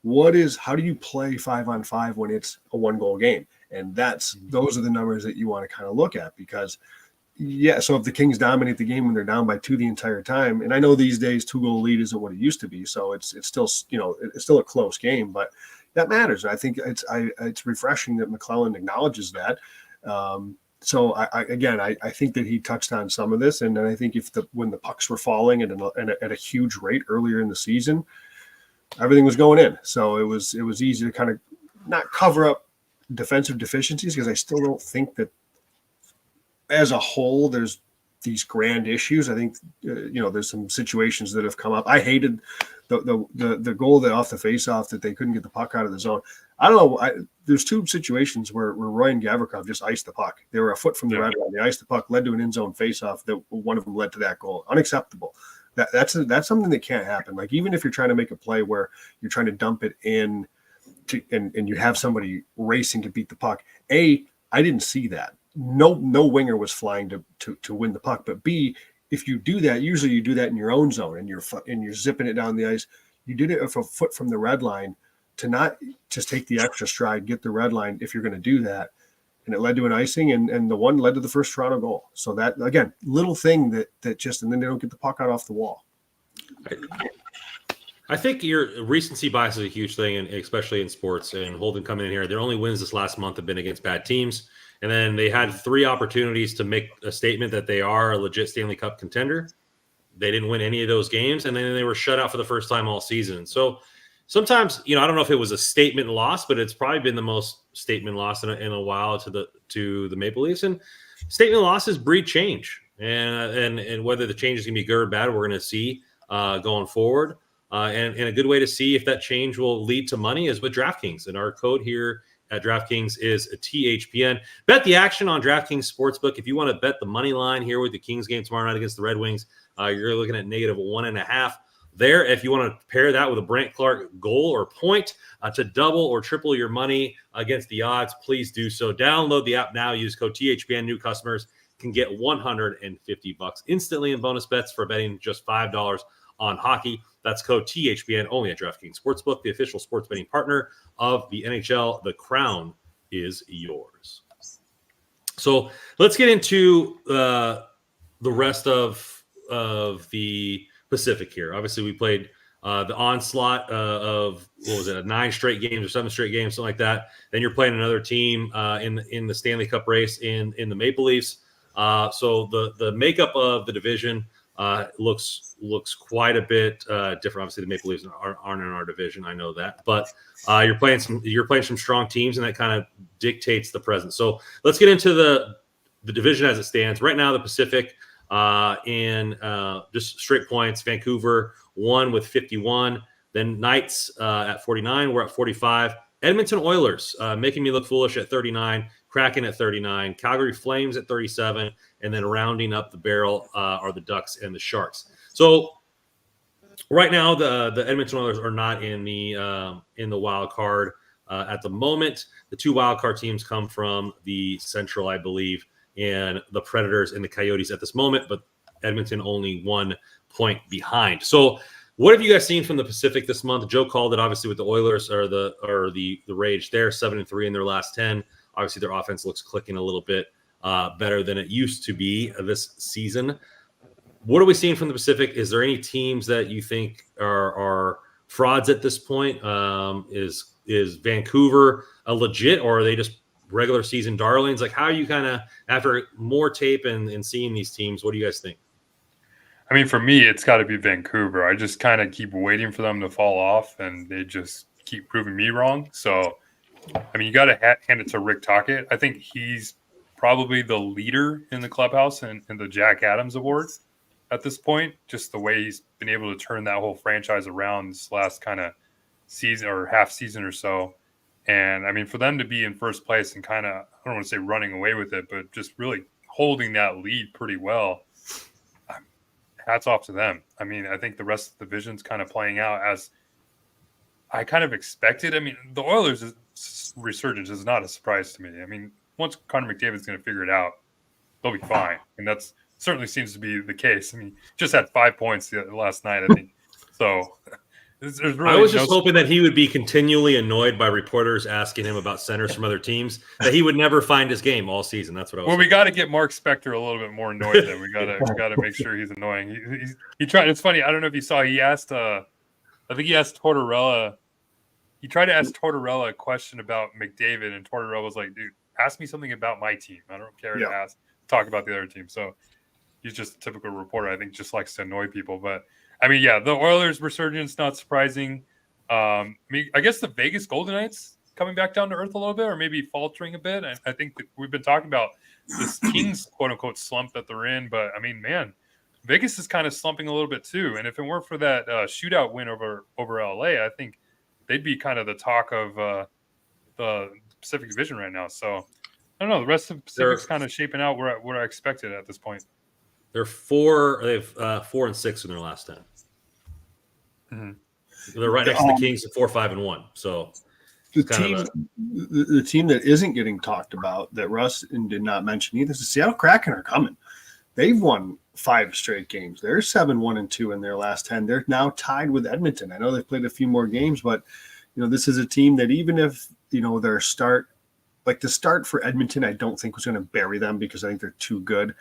How do you play 5-on-5 when it's a 1-goal game? And those are the numbers that you want to kind of look at, because so if the Kings dominate the game when they're down by 2 the entire time, and I know these days 2-goal lead isn't what it used to be, so it's still, it's still a close game, but that matters. I think it's refreshing that McClellan acknowledges that. So I think that he touched on some of this, and then I think when the pucks were falling at a huge rate earlier in the season, everything was going in. So it was easy to kind of not cover up defensive deficiencies, because I still don't think that as a whole there's these grand issues. I think there's some situations that have come up. I hated the goal that off the face-off that they couldn't get the puck out of the zone. I don't know. There's 2 situations where Roy and Gavrikov just iced the puck. They were a foot from the red line. They iced the puck, led to an end zone face-off. That one of them led to that goal. Unacceptable. That's something that can't happen. Like, even if you're trying to make a play where you're trying to dump it in and you have somebody racing to beat the puck. A, I didn't see that. No winger was flying to win the puck. But B, if you do that, usually you do that in your own zone and you're zipping it down the ice. You did it a foot from the red line, to not just take the extra stride, get the red line if you're going to do that. And it led to an icing, and the one led to the first Toronto goal. So that, again, little thing that just, and then they don't get the puck out off the wall. I think your recency bias is a huge thing, and especially in sports. And Holden coming in here, their only wins this last month have been against bad teams. And then they had 3 opportunities to make a statement that they are a legit Stanley Cup contender. They didn't win any of those games, and then they were shut out for the first time all season. So sometimes, I don't know if it was a statement loss, but it's probably been the most statement loss in a while to the Maple Leafs. And statement losses breed change, and whether the change is going to be good or bad, we're going to see going forward. And a good way to see if that change will lead to money is with DraftKings. And our code here at DraftKings is a THPN. Bet the action on DraftKings Sportsbook. If you want to bet the money line here with the Kings game tomorrow night against the Red Wings, you're looking at -1.5. There, if you want to pair that with a Brant Clark goal or point to double or triple your money against the odds, please do so. Download the app now. Use code THPN. New customers can get $150 instantly in bonus bets for betting just $5 on hockey. That's code THPN only at DraftKings Sportsbook, the official sports betting partner of the NHL. The crown is yours. So let's get into the rest of the Pacific here. Obviously, we played the onslaught of, 9 straight games or 7 straight games, something like that. Then you're playing another team in the Stanley Cup race in the Maple Leafs. So the makeup of the division looks quite a bit different. Obviously, the Maple Leafs aren't in our division. I know that, but you're playing some strong teams, and that kind of dictates the present. So let's get into the division as it stands right now. The Pacific. In just straight points, Vancouver won with 51. Then Knights at 49. We're at 45. Edmonton Oilers making me look foolish at 39. Kraken at 39. Calgary Flames at 37. And then rounding up the barrel are the Ducks and the Sharks. So right now the Edmonton Oilers are not in the wild card at the moment. The 2 wild card teams come from the Central, I believe, and the Predators and the Coyotes at this moment, but Edmonton only 1 point behind. So what have you guys seen from the Pacific this month? Joe called it, obviously, with the Oilers or the Rage. They're 7-3 in their last 10. Obviously, their offense looks clicking a little bit better than it used to be this season. What are we seeing from the Pacific? Is there any teams that you think are frauds at this point? Is Vancouver a legit, or are they just regular season darlings? Like, how are you kind of, after more tape and seeing these teams, what do you guys think? I mean, for me, it's got to be Vancouver. I just kind of keep waiting for them to fall off, and they just keep proving me wrong. So, I mean, you got to hand it to Rick Tocchet. I think he's probably the leader in the clubhouse and the Jack Adams Award at this point. Just the way he's been able to turn that whole franchise around this last kind of season or half season or so. And I mean, for them to be in first place and kind of, I don't want to say running away with it, but just really holding that lead pretty well, hats off to them. I mean, I think the rest of the division's kind of playing out as I kind of expected. I mean, the Oilers' resurgence is not a surprise to me. I mean, once Connor McDavid's going to figure it out, they'll be fine. And that's certainly seems to be the case. I mean, just had 5 points last night, I think. So there's really I was just hoping that he would be continually annoyed by reporters asking him about centers from other teams, that he would never find his game all season. That's what I was. Well, we got to get Mark Spector a little bit more annoyed. Then we got to make sure he's annoying. He tried. It's funny. I don't know if you saw. He asked. I think he asked Tortorella. He tried to ask Tortorella a question about McDavid, and Tortorella was like, "Dude, ask me something about my team. I don't care to talk about the other team." So he's just a typical reporter. I think just likes to annoy people. But I mean, yeah, the Oilers' resurgence, not surprising. I mean, I guess the Vegas Golden Knights coming back down to earth a little bit, or maybe faltering a bit. I think that we've been talking about this Kings quote unquote slump that they're in, but I mean, man, Vegas is kind of slumping a little bit too. And if it weren't for that shootout win over LA, I think they'd be kind of the talk of the Pacific Division right now. So I don't know. The rest of the Pacific's kind of shaping out where I expected at this point. They're 4-6 in their last 10. Mm-hmm. They're right next to the Kings at 4-5-1. So the team that isn't getting talked about that Russ did not mention either is the Seattle Kraken are coming. They've won 5 straight games. They're 7-1-2 in their last 10. They're now tied with Edmonton. I know they've played a few more games, but this is a team that even if their start, like the start for Edmonton, I don't think was going to bury them because I think they're too good.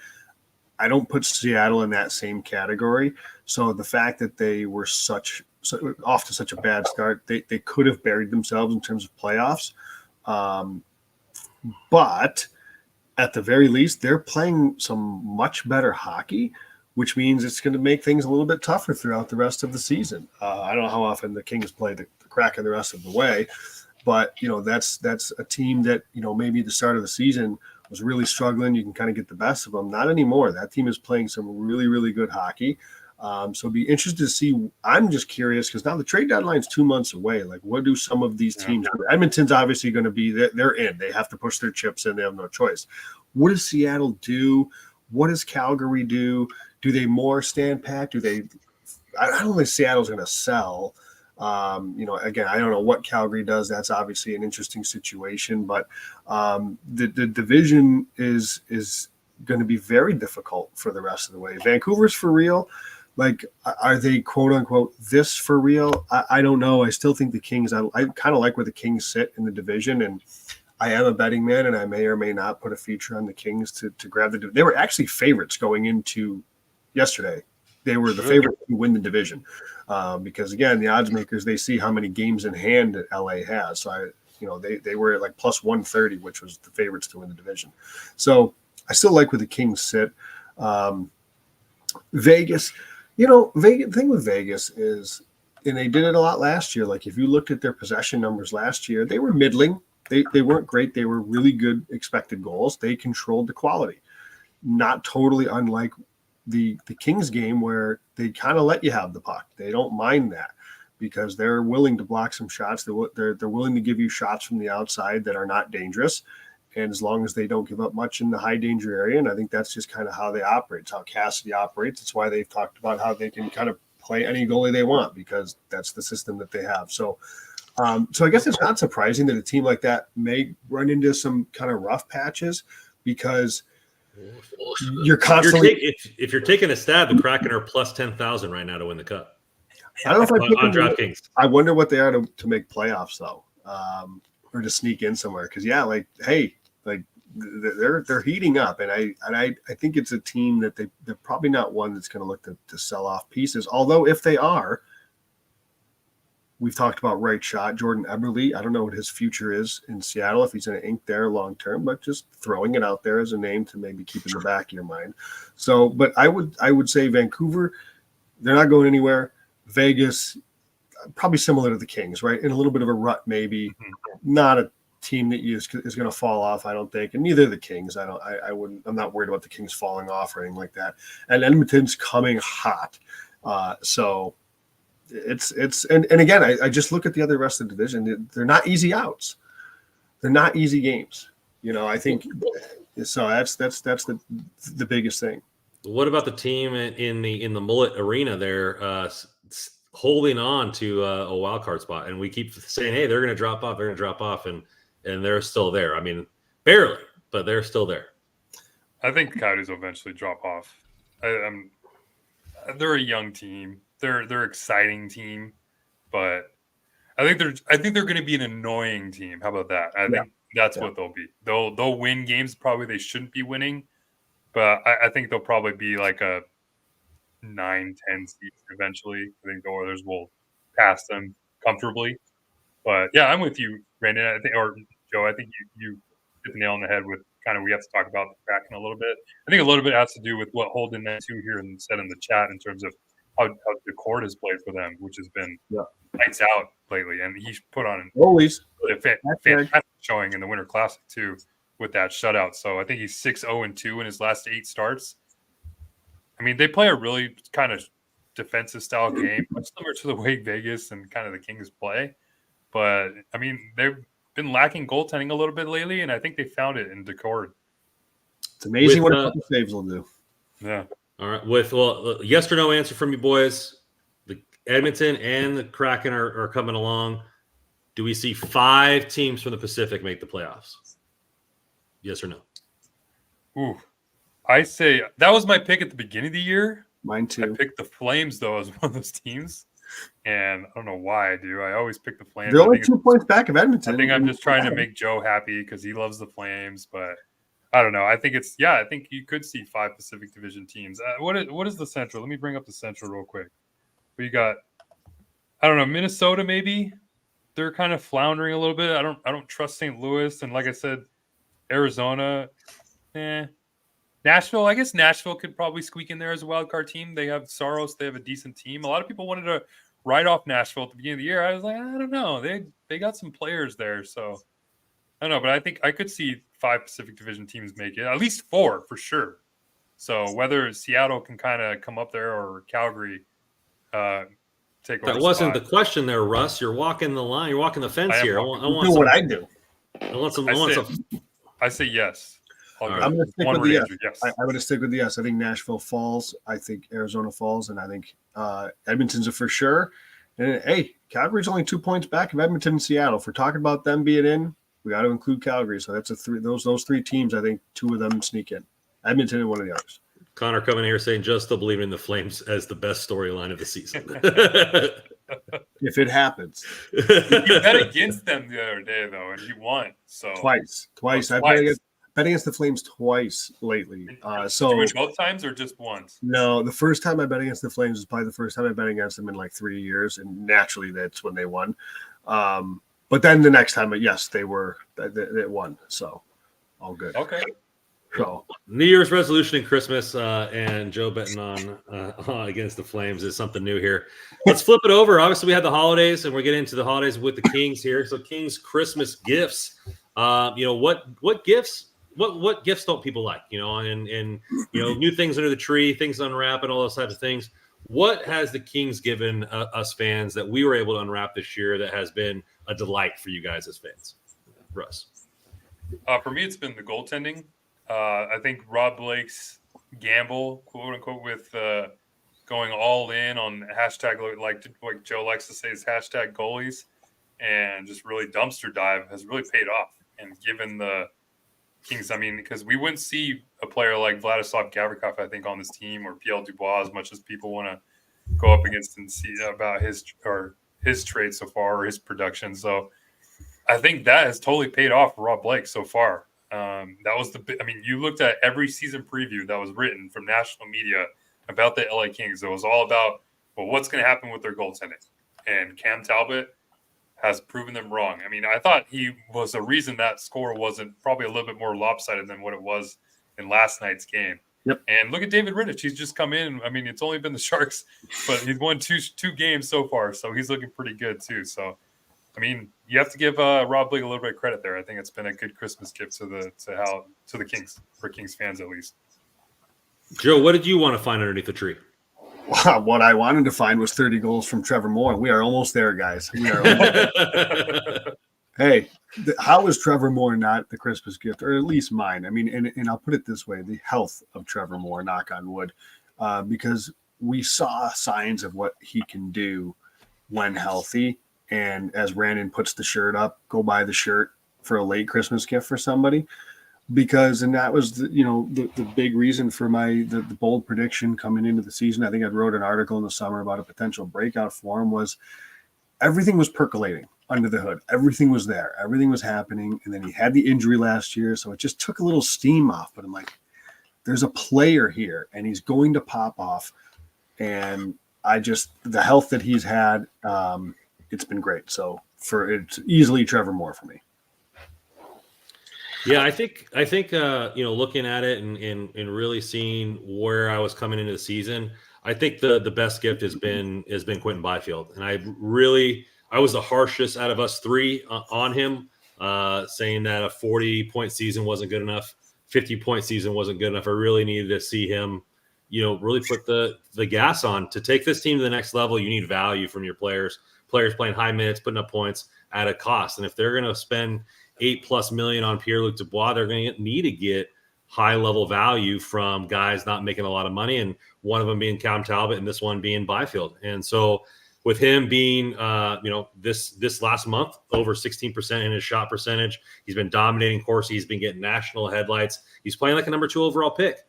I don't put Seattle in that same category. So the fact that they were off to such a bad start, they could have buried themselves in terms of playoffs. But at the very least, they're playing some much better hockey, which means it's going to make things a little bit tougher throughout the rest of the season. I don't know how often the Kings play the Kraken the rest of the way, but that's a team that maybe the start of the season was really struggling. You can kind of get the best of them. Not anymore. That team is playing some really, really good hockey. So it'd be interested to see. I'm just curious because now the trade deadline's 2 months away. Like, what do some of these teams do? Edmonton's obviously going to be they're in. They have to push their chips in. They have no choice. What does Seattle do? What does Calgary do? Do they more stand pat? Do they? I don't think Seattle's going to sell. Again, I don't know what Calgary does. That's obviously an interesting situation, but the division is going to be very difficult for the rest of the way. Vancouver's for real. Like, are they quote unquote this for real? I don't know. I still think the Kings. I kind of like where the Kings sit in the division, and I am a betting man, and I may or may not put a feature on the Kings to grab the. They were actually favorites going into yesterday. They were the favorite to win the division because, again, the odds makers, they see how many games in hand that LA has. So, they were at like plus 130, which was the favorites to win the division. So I still like where the Kings sit. Vegas, the thing with Vegas is, and they did it a lot last year. Like if you looked at their possession numbers last year, they were middling. They weren't great. They were really good expected goals. They controlled the quality. Not totally unlike the Kings game where they kind of let you have the puck. They don't mind that because they're willing to block some shots. They're willing to give you shots from the outside that are not dangerous. And as long as they don't give up much in the high danger area, and I think that's just kind of how they operate. It's how Cassidy operates. It's why they've talked about how they can kind of play any goalie they want because that's the system that they have. So I guess it's not surprising that a team like that may run into some kind of rough patches because you're constantly. If you're taking a stab, the Kraken are plus 10,000 right now to win the cup. I don't know if on DraftKings. I wonder what they are to make playoffs though, or to sneak in somewhere. Because they're heating up, and I think it's a team that they're probably not one that's going to look to sell off pieces. Although if they are. We've talked about right shot, Jordan Eberle. I don't know what his future is in Seattle, if he's going to ink there long term, but just throwing it out there as a name to maybe keep in the back of your mind. So, but I would say Vancouver, they're not going anywhere. Vegas, probably similar to the Kings, right? In a little bit of a rut, maybe not a team that is going to fall off, I don't think, and neither the Kings. I'm not worried about the Kings falling off or anything like that. And Edmonton's coming hot, so it's and again, I just look at the other rest of the division. They're not easy outs. They're not easy games. I think so. That's the biggest thing. What about the team in the Mullet Arena there, holding on to a wild card spot? And we keep saying, hey, they're going to drop off. They're going to drop off. And they're still there. I mean, barely, but they're still there. I think the Coyotes will eventually drop off. They're a young team. They're an exciting team, but I think they're going to be an annoying team. How about that? I think that's what they'll be. They'll win games probably they shouldn't be winning, but I think they'll probably be like a 9-10 seed eventually. I think the Oilers will pass them comfortably. But yeah, I'm with you, Brandon. I think, or Joe, I think you hit the nail on the head with kind of we have to talk about the Kraken a little bit. I think a little bit has to do with what Holden meant too here and said in the chat in terms of how Decord has played for them, which has been lights out lately, and he's put on always a fantastic showing in the Winter Classic too with that shutout. So I think he's 6-0-2 in his last 8 starts. I mean, they play a really kind of defensive style game, much similar to the way Vegas and kind of the Kings play. But, I mean, they've been lacking goaltending a little bit lately, and I think they found it in Decord. It's amazing what a couple saves will do. Yeah. All right. Yes or no answer from you boys. The Edmonton and the Kraken are coming along. Do we see 5 teams from the Pacific make the playoffs? Yes or no? Ooh. I say that was my pick at the beginning of the year. Mine too. I picked the Flames, though, as one of those teams. And I don't know why I do. I always pick the Flames. They're only 2 points back of Edmonton. I think I'm just trying to make Joe happy because he loves the Flames. But I don't know. I think I think you could see 5 Pacific Division teams. What is the Central? Let me bring up the Central real quick. We got, I don't know, Minnesota maybe. They're kind of floundering a little bit. I don't trust St. Louis. And like I said, Arizona, Nashville, I guess Nashville could probably squeak in there as a wild card team. They have Saros. They have a decent team. A lot of people wanted to write off Nashville at the beginning of the year. I was like, I don't know. They got some players there. So I don't know, but I think I could see 5 Pacific Division teams make it. At least 4 for sure. So whether Seattle can kind of come up there or Calgary take over. That wasn't the question there, Russ. You're walking the line. You're walking the fence here. I want do what I do. I say yes. I'm going to stick with the yes. I'm going to stick with the yes. I think Nashville falls. I think Arizona falls, and I think Edmonton's a for sure. And hey, Calgary's only 2 points back of Edmonton and Seattle. If we're talking about them being in, we got to include Calgary. So that's those 3 teams. I think 2 of them sneak in. Edmonton and one of the others. Connor coming here saying just still believing in the Flames as the best storyline of the season. If it happens. You bet against them the other day, though, and you won. So Twice. I bet against the Flames twice lately. Did you win both times or just once? No, the first time I bet against the Flames was probably the first time I bet against them in like 3 years, and naturally that's when they won. But then the next time, yes, they won. So all good. Okay. So New Year's resolution and Christmas, and Joe betting on against the Flames is something new here. Let's flip it over. Obviously, we had the holidays, and we're getting into the holidays with the Kings here. So, Kings Christmas gifts. What gifts? What gifts don't people like? And new things under the tree, things to unwrap, and all those types of things. What has the Kings given us fans that we were able to unwrap this year that has been a delight for you guys as fans? Russ. For me, it's been the goaltending. I think Rob Blake's gamble, quote unquote, with going all in on hashtag, like Joe likes to say, is hashtag goalies, and just really dumpster dive has really paid off. And given the Kings, I mean, because we wouldn't see a player like Vladislav Gavrikov, I think, on this team, or PL Dubois, as much as people want to go up against and see about his trade so far or his production. So I think that has totally paid off for Rob Blake so far. That was you looked at every season preview that was written from national media about the LA Kings. It was all about, what's going to happen with their goaltending. And Cam Talbot has proven them wrong. I mean, I thought he was a reason that score wasn't probably a little bit more lopsided than what it was in last night's game. Yep. And look at David Rittich. He's just come in. I mean, it's only been the Sharks, but he's won two games so far. So he's looking pretty good too. So I mean, you have to give Rob Blake a little bit of credit there. I think it's been a good Christmas gift to the Kings, for Kings fans at least. Joe, what did you want to find underneath the tree? What I wanted to find was 30 goals from Trevor Moore. We are almost there, guys. We are almost Hey, how is Trevor Moore not the Christmas gift, or at least mine? I mean, and I'll put it this way, the health of Trevor Moore, knock on wood, because we saw signs of what he can do when healthy. And as Brandon puts the shirt up, go buy the shirt for a late Christmas gift for somebody. Because, and that was the big reason for the bold prediction coming into the season. I think I wrote an article in the summer about a potential breakout for him. Was everything was percolating under the hood. Everything was there. Everything was happening. And then he had the injury last year, so it just took a little steam off. But I'm like, there's a player here, and he's going to pop off. And the health that he's had, it's been great. So it's easily Trevor Moore for me. Yeah, I think looking at it and really seeing where I was coming into the season, I think the best gift has been Quentin Byfield, and I was the harshest out of us three on him, saying that a 40-point season wasn't good enough, 50-point season wasn't good enough. I really needed to see him, really put the gas on to take this team to the next level. You need value from your players playing high minutes, putting up points at a cost, and if they're going to spend $8+ million on Pierre-Luc Dubois, they're going to need to get high-level value from guys not making a lot of money, and one of them being Cam Talbot and this one being Byfield. And so with him being, this last month, over 16% in his shot percentage, he's been dominating Corsi. He's been getting national headlights. He's playing like a number 2 overall pick.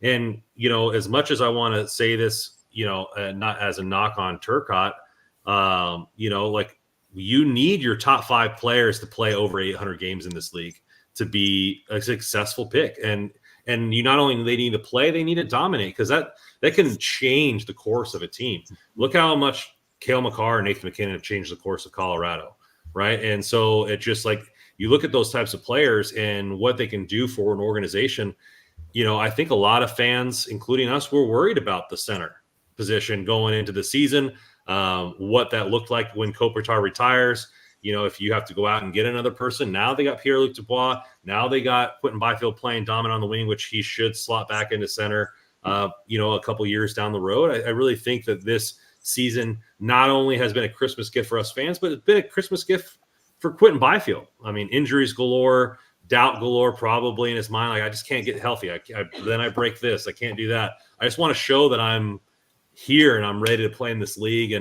And, as much as I want to say this, not as a knock on Turcotte, you need your top 5 players to play over 800 games in this league to be a successful pick. And you not only they need to play, they need to dominate, because that can change the course of a team. Look how much Cale Makar and Nathan McKinnon have changed the course of Colorado, right? And so it's just like you look at those types of players and what they can do for an organization. I think a lot of fans, including us, were worried about the center position going into the season. What that looked like when Kopitar retires. If you have to go out and get another person, now they got Pierre-Luc Dubois. Now they got Quentin Byfield playing dominant on the wing, which he should slot back into center, a couple years down the road. I really think that this season not only has been a Christmas gift for us fans, but it's been a Christmas gift for Quentin Byfield. I mean, injuries galore, doubt galore, probably in his mind. Like, I just can't get healthy. Then I break this. I can't do that. I just want to show that I'm here and I'm ready to play in this league.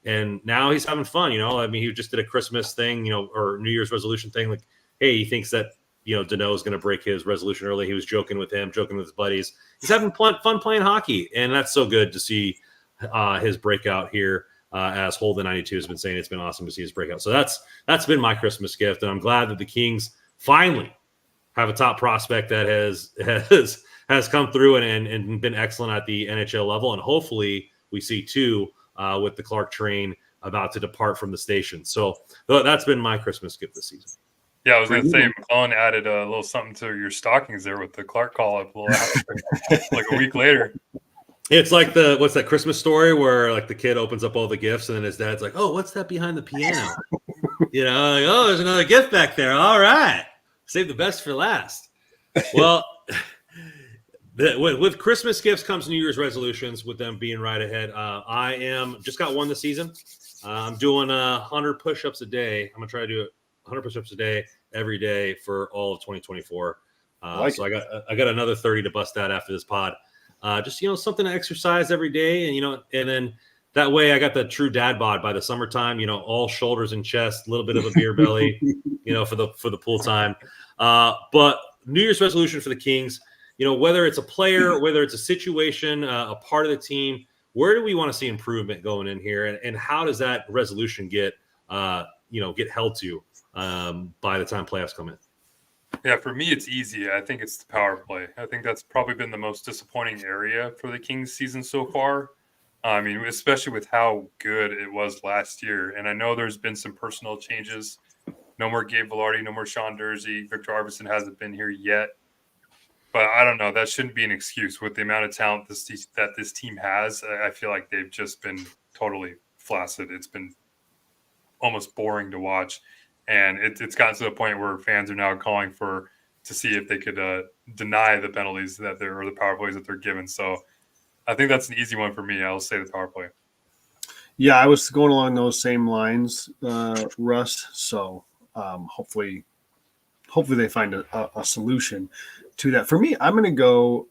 And now he's having fun, I mean, he just did a Christmas thing, or New Year's resolution thing. Like, hey, he thinks that, Deneau is going to break his resolution early. He was joking with his buddies. He's having fun playing hockey. And that's so good to see his breakout here. As Holden 92 has been saying, it's been awesome to see his breakout. So that's been my Christmas gift. And I'm glad that the Kings finally have a top prospect that has come through and been excellent at the NHL level. And hopefully we see 2 with the Clark train about to depart from the station. So that's been my Christmas gift this season. Yeah, I was going to say, McClellan added a little something to your stockings there with the Clark call-up like a week later. It's like what's that Christmas story where like the kid opens up all the gifts and then his dad's like, oh, what's that behind the piano? Like, oh, there's another gift back there. All right. Save the best for last. Well, with Christmas gifts comes New Year's resolutions, with them being right ahead. I just got one this season. I'm doing 100 push-ups a day. I'm going to try to do 100 push-ups a day every day for all of 2024. I got another 30 to bust out after this pod. Just, something to exercise every day. And then that way I got the true dad bod by the summertime, all shoulders and chest, a little bit of a beer belly, for the pool time. But New Year's resolution for the Kings, whether it's a player, whether it's a situation, a part of the team, where do we want to see improvement going in here? And how does that resolution get held to by the time playoffs come in? Yeah, for me, it's easy. I think it's the power play. I think that's probably been the most disappointing area for the Kings season so far. I mean, especially with how good it was last year. And I know there's been some personal changes. No more Gabe Velarde, no more Sean Durzi. Victor Arvidsson hasn't been here yet. But I don't know. That shouldn't be an excuse with the amount of talent that this team has. I feel like they've just been totally flaccid. It's been almost boring to watch. And it's gotten to the point where fans are now calling to see if they could deny the penalties or the power plays that they're given. So I think that's an easy one for me. I'll say the power play. Yeah, I was going along those same lines, Russ. So hopefully they find a solution to that. For me, I'm going to go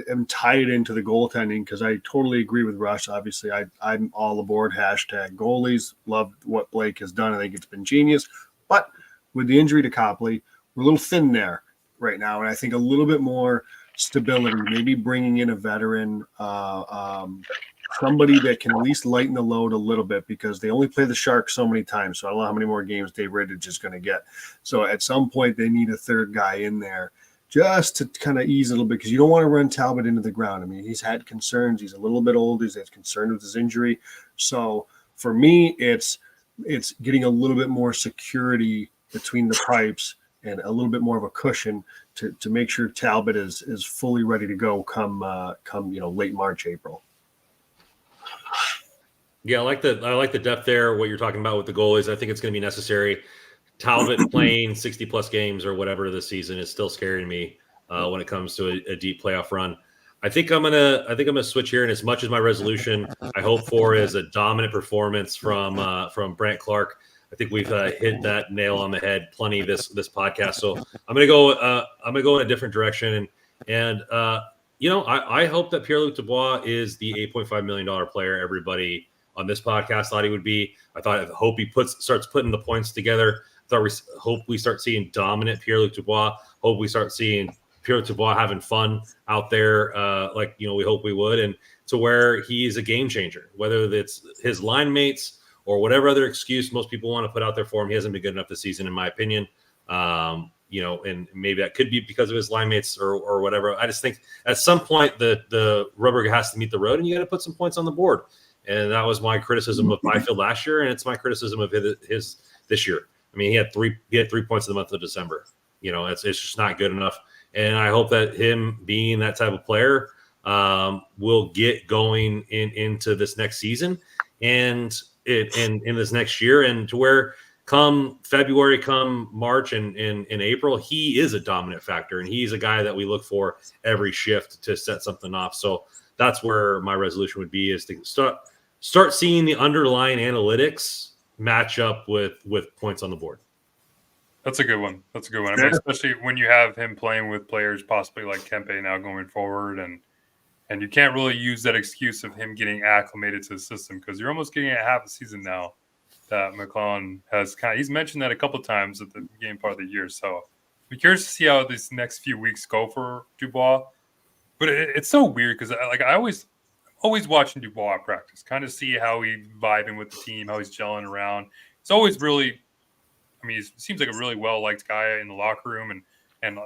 and tie it into the goaltending because I totally agree with Russ. Obviously, I'm all aboard #goalies. Love what Blake has done. I think it's been genius. But with the injury to Copley, we're a little thin there right now, and I think a little bit more stability, maybe bringing in a veteran, somebody that can at least lighten the load a little bit because they only play the Sharks so many times. So I don't know how many more games Dave Rittich is going to get. So at some point they need a third guy in there just to kind of ease a little bit because you don't want to run Talbot into the ground. I mean, he's had concerns. He's a little bit old. He's concerned with his injury. So for me, it's getting a little bit more security between the pipes and a little bit more of a cushion to make sure Talbot is fully ready to go come late March, April. Yeah, I like the depth there. What you're talking about with the goalies, I think it's going to be necessary. Talbot playing 60 plus games or whatever this season is still scaring me when it comes to a deep playoff run. I think I'm gonna switch here, and as much as my resolution I hope for is a dominant performance from Brant Clark. I think we've hit that nail on the head plenty this podcast. So I'm gonna go in a different direction, and I hope that Pierre-Luc Dubois is the $8.5 million player everybody on this podcast thought he would be. I hope he starts putting the points together. Hope we start seeing dominant Pierre-Luc Dubois. Hope we start seeing Pierre-Luc Dubois having fun out there, we hope we would, and to where he's a game changer. Whether it's his line mates or whatever other excuse most people want to put out there for him, he hasn't been good enough this season, in my opinion. And maybe that could be because of his line mates or whatever. I just think at some point the rubber has to meet the road, and you got to put some points on the board. And that was my criticism of Byfield last year, and it's my criticism of his this year. I mean, he had 3 points in the month of December. It's just not good enough. And I hope that him being that type of player will get going into this next season and in this next year, and to where come February, come March, and in April, he is a dominant factor, and he's a guy that we look for every shift to set something off. So that's where my resolution would be, is to start seeing the underlying analytics match up with points on the board. That's a good one. I mean, especially when you have him playing with players possibly like Kempe now going forward, and you can't really use that excuse of him getting acclimated to the system because you're almost getting a half a season now that McClellan has he's mentioned that a couple of times at the beginning part of the year. So I'm curious to see how these next few weeks go for Dubois. But it's so weird because I always watching Dubois practice, kind of see how he's vibing with the team, how he's gelling around. It's always really, he seems like a really well-liked guy in the locker room and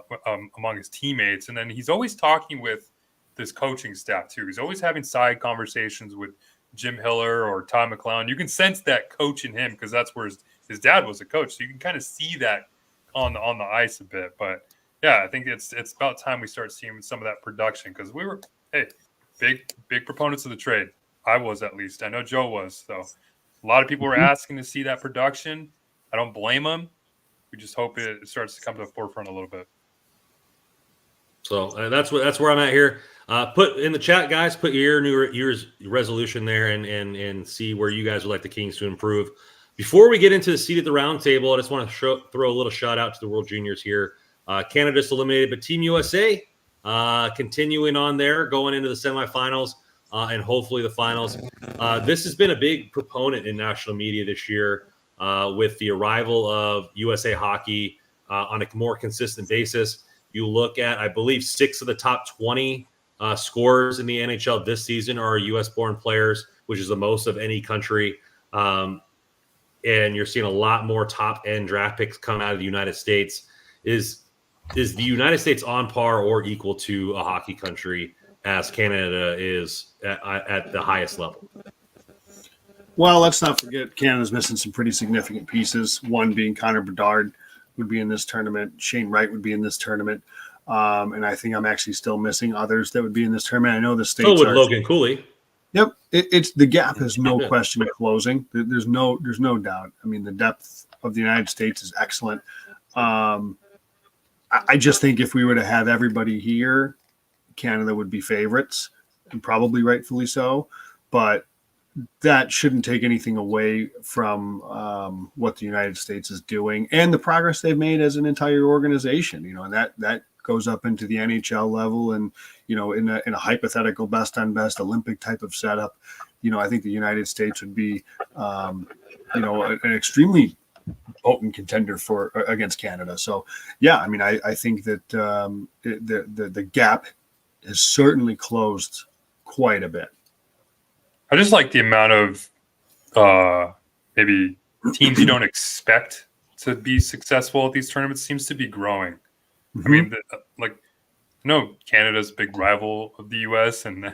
among his teammates. And then he's always talking with this coaching staff too. He's always having side conversations with Jim Hiller or Todd McClellan. You can sense that coach in him because that's where his dad was a coach. So you can kind of see that on the ice a bit. But yeah, I think it's about time we start seeing some of that production because we were, big proponents of the trade. I was, at least. I know Joe was. So a lot of people were asking to see that production. I don't blame them. We just hope it starts to come to the forefront a little bit. So that's where I'm at here. Put in the chat, guys. Put your new year's resolution there and see where you guys would like the Kings to improve. Before we get into the seat at the round table, I just want to throw a little shout out to the World Juniors here. Canada's eliminated, but Team USA continuing on there, going into the semifinals and hopefully the finals. This has been a big proponent in national media this year with the arrival of USA Hockey on a more consistent basis. You look at, I believe, 6 of the top 20 scorers in the NHL this season are U.S.-born players, which is the most of any country. And you're seeing a lot more top-end draft picks come out of the United States. Is the United States on par or equal to a hockey country as Canada is at the highest level? Well, let's not forget Canada's missing some pretty significant pieces. One being Connor Bedard would be in this tournament. Shane Wright would be in this tournament. And I think I'm actually still missing others that would be in this tournament. I know the States So would Logan Cooley. Yep, it's the gap is no question closing. There's no doubt. I mean, the depth of the United States is excellent. I just think if we were to have everybody here, Canada would be favorites, and probably rightfully so. But that shouldn't take anything away from what the United States is doing and the progress they've made as an entire organization. And that goes up into the NHL level, and in a hypothetical best on best Olympic type of setup. I think the United States would be an extremely potent contender against Canada. So yeah, I mean, I think that the gap has certainly closed quite a bit. I just like the amount of maybe teams you don't expect to be successful at these tournaments seems to be growing. Mm-hmm. I mean, Canada's a big rival of the U.S., and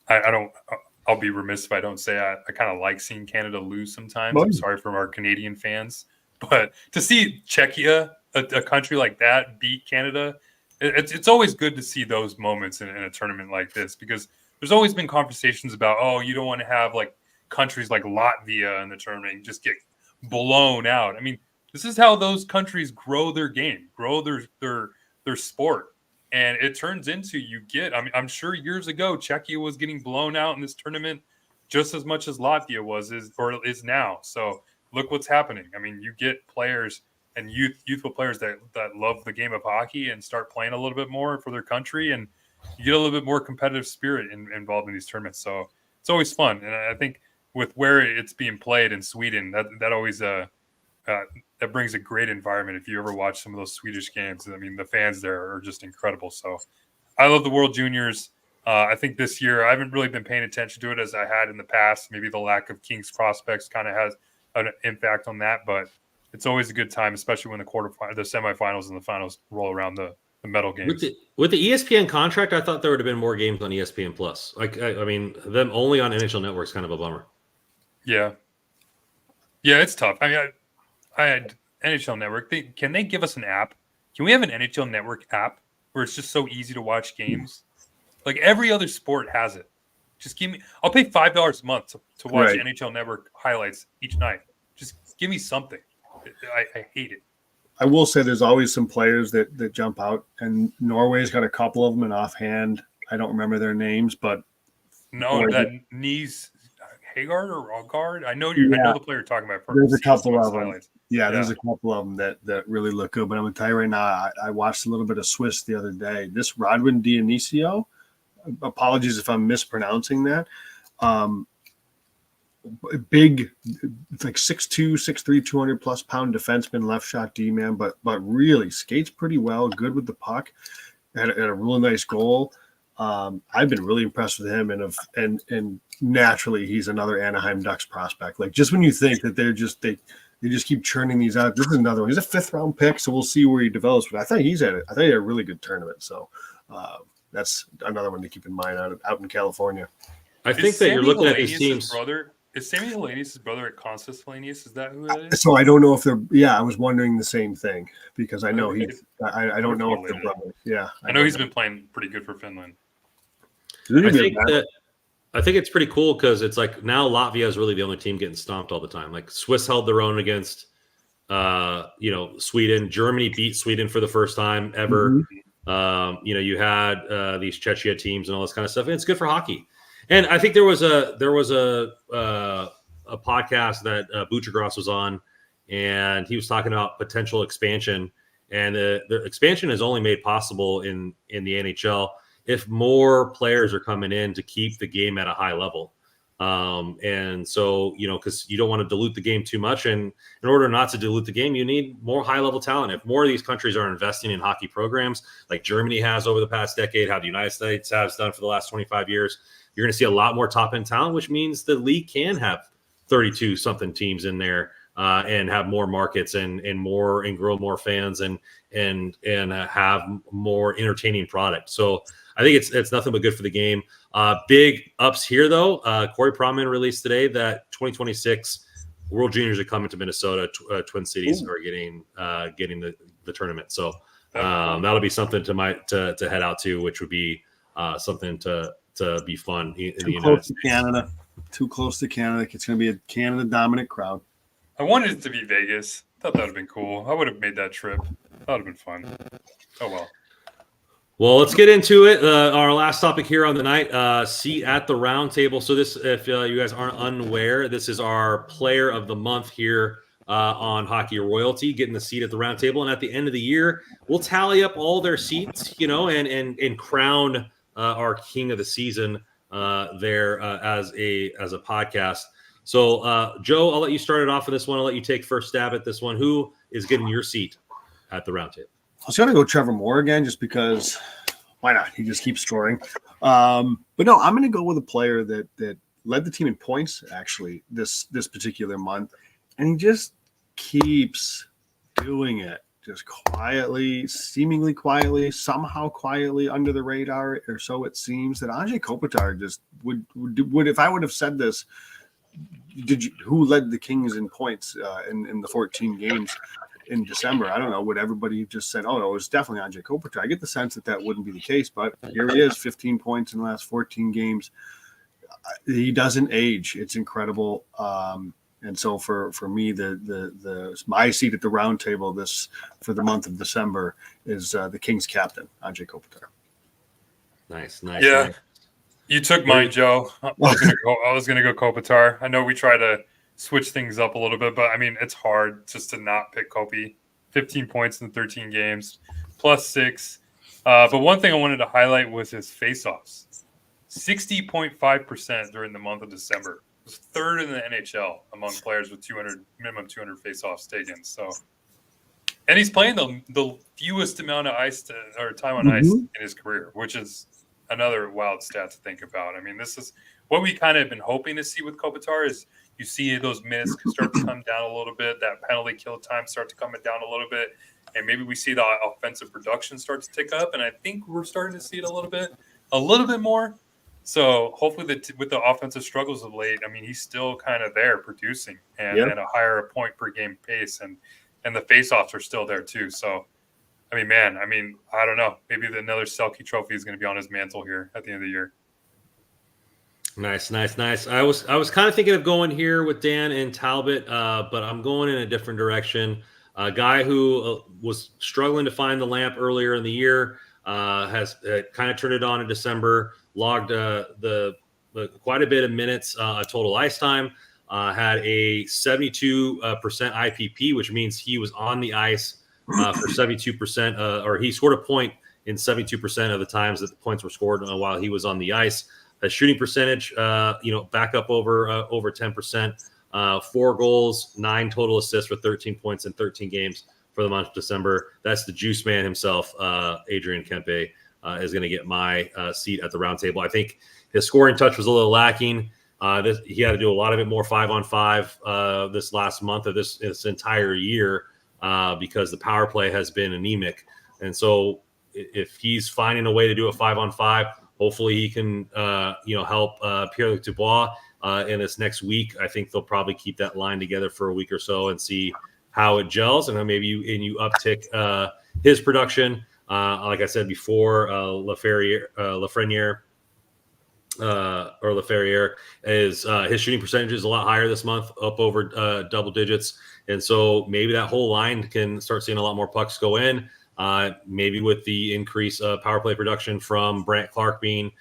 I'll be remiss if I don't say I kind of like seeing Canada lose sometimes. I'm sorry for our Canadian fans, but to see Czechia, a country like that, beat Canada, it's always good to see those moments in a tournament like this, because there's always been conversations about, you don't want to have like countries like Latvia in the tournament and just get blown out. I mean, this is how those countries grow their game, grow their sport. And it turns into I'm sure years ago, Czechia was getting blown out in this tournament just as much as Latvia is now. So look what's happening. I mean, you get players and youthful players that love the game of hockey and start playing a little bit more for their country, and you get a little bit more competitive spirit involved in these tournaments. So it's always fun. And I think with where it's being played in Sweden, that always that brings a great environment. If you ever watch some of those Swedish games, I mean, the fans there are just incredible. So I love the World Juniors. I think this year I haven't really been paying attention to it as I had in the past. Maybe the lack of Kings prospects kind of has an impact on that, but it's always a good time, especially when the semifinals and the finals roll around the medal games. With the ESPN contract, I thought there would have been more games on ESPN Plus. I mean, them only on NHL Network is kind of a bummer. Yeah, it's tough. I mean, I had NHL Network. Can they give us an app? Can we have an NHL Network app where it's just so easy to watch games? Like every other sport has it. Just give me. I'll pay $5 a month to watch NHL Network highlights each night. Just give me something. I hate it. I will say there's always some players that jump out, and Norway's got a couple of them in offhand. I don't remember their names, but Nies Haggard or Algard. I know the player you're talking about. There's a couple of them. There's a couple of them that really look good. But I'm going to tell you right now, I watched a little bit of Swiss the other day. This Rodwin Dionisio, apologies if I'm mispronouncing that. Big, it's like 6'2", 6'3", 200+ pound defenseman, left shot D-man, but really skates pretty well, good with the puck, had a really nice goal. I've been really impressed with him, and naturally he's another Anaheim Ducks prospect. Like, just when you think that they just keep churning these out, this is another one. He's a 5th round pick, so we'll see where he develops. But I thought he had a really good tournament. So that's another one to keep in mind out in California. I think that you're looking at these teams. Is Sammy Hellenius' brother at Constas Hellenius? Is that who it is? So I don't know if they're. Yeah, I was wondering the same thing, because I know he's. I don't know if they're brothers. Yeah, I know he's been playing pretty good for Finland. I think it's pretty cool because it's like now Latvia is really the only team getting stomped all the time. Like Swiss held their own against, Sweden. Germany beat Sweden for the first time ever. Mm-hmm. You had these Czechia teams and all this kind of stuff, and it's good for hockey. And I think there was a podcast that Buchergras was on, and he was talking about potential expansion. And the expansion is only made possible in the NHL if more players are coming in to keep the game at a high level. And so, because you don't want to dilute the game too much. And in order not to dilute the game, you need more high-level talent. If more of these countries are investing in hockey programs like Germany has over the past decade, how the United States has done for the last 25 years, you're going to see a lot more top-end talent, which means the league can have 32-something teams in there and have more markets and grow more fans and have more entertaining product. So I think it's nothing but good for the game. Big ups here, though. Corey Proman released today that 2026 World Juniors are coming to Minnesota. Twin Cities are getting the tournament. So that'll be something to head out to, which would be something to to be fun in the Too United close to States. Canada. Too close to Canada. It's going to be a Canada dominant crowd. I wanted it to be Vegas. Thought that would have been cool. I would have made that trip. That would have been fun. Oh well. Well, let's get into it. Our last topic here on the night, seat at the round table. So this, if you guys aren't unaware, this is our player of the month here on Hockey Royalty, getting the seat at the round table. And at the end of the year, we'll tally up all their seats, and crown our king of the season there as a podcast. So, Joe, I'll let you start it off with this one. I'll let you take first stab at this one. Who is getting your seat at the round table? I was going to go Trevor Moore again just because why not? He just keeps scoring. But no, I'm going to go with a player that led the team in points actually this particular month. And he just keeps doing it just quietly, seemingly quietly, somehow quietly under the radar, or so it seems, that Anze Kopitar just would if I would have said this, who led the Kings in points in the 14 games in December? I don't know. Would everybody just said, oh, no, it was definitely Anze Kopitar? I get the sense that wouldn't be the case, but here he is, 15 points in the last 14 games. He doesn't age. It's incredible. And so for me, the my seat at the round table for the month of December is the Kings captain, Anze Kopitar. Nice. Yeah. Nice. You took mine, Joe. I was gonna go Kopitar. I know we try to switch things up a little bit, but I mean it's hard just to not pick Kopi. 15 points in 13 games, +6. But one thing I wanted to highlight was his faceoffs. 60.5% during the month of December. It was third in the NHL among players with minimum 200 faceoffs taken. So, and he's playing the fewest amount of time on ice in his career, which is another wild stat to think about. I mean, this is what we kind of been hoping to see with Kopitar is you see those minutes start to come down a little bit, that penalty kill time start to come down a little bit, and maybe we see the offensive production start to tick up, and I think we're starting to see it a little bit more. So hopefully with the offensive struggles of late, I mean, he's still kind of there producing and at a higher point per game pace, and the faceoffs are still there too. So, I don't know. Maybe another Selke trophy is going to be on his mantle here at the end of the year. Nice. I was kind of thinking of going here with Dan and Talbot, but I'm going in a different direction. A guy who was struggling to find the lamp earlier in the year has kind of turned it on in December, logged quite a bit of minutes, total ice time, had a 72% IPP, which means he was on the ice for 72%, or he scored a point in 72% of the times that the points were scored while he was on the ice. A shooting percentage, back up over 10%, 4 goals, 9 total assists for 13 points in 13 games for the month of December. That's the juice man himself, Adrian Kempe, is going to get my seat at the round table. I think his scoring touch was a little lacking. He had to do a lot of it more 5-on-5 this last month of this entire year because the power play has been anemic. And so if he's finding a way to do a 5-on-5, hopefully he can, help Pierre-Luc Dubois in this next week. I think they'll probably keep that line together for a week or so and see how it gels. And then maybe you uptick his production. Like I said before, Lafreniere is his shooting percentage is a lot higher this month, up over double digits. And so maybe that whole line can start seeing a lot more pucks go in. Maybe with the increase of power play production from Brant Clark being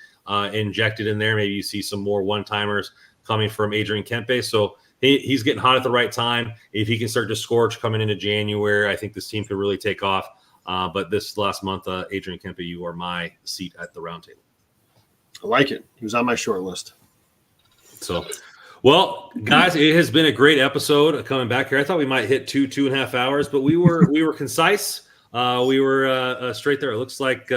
injected in there, maybe you see some more one-timers coming from Adrian Kempe. So he's getting hot at the right time. If he can start to scorch coming into January, I think this team could really take off. But this last month, Adrian Kempe, you are my seat at the round table. I like it. He was on my short list. So, well, guys, it has been a great episode coming back here. I thought we might hit 2.5 hours, but we were concise. We were straight there. It looks like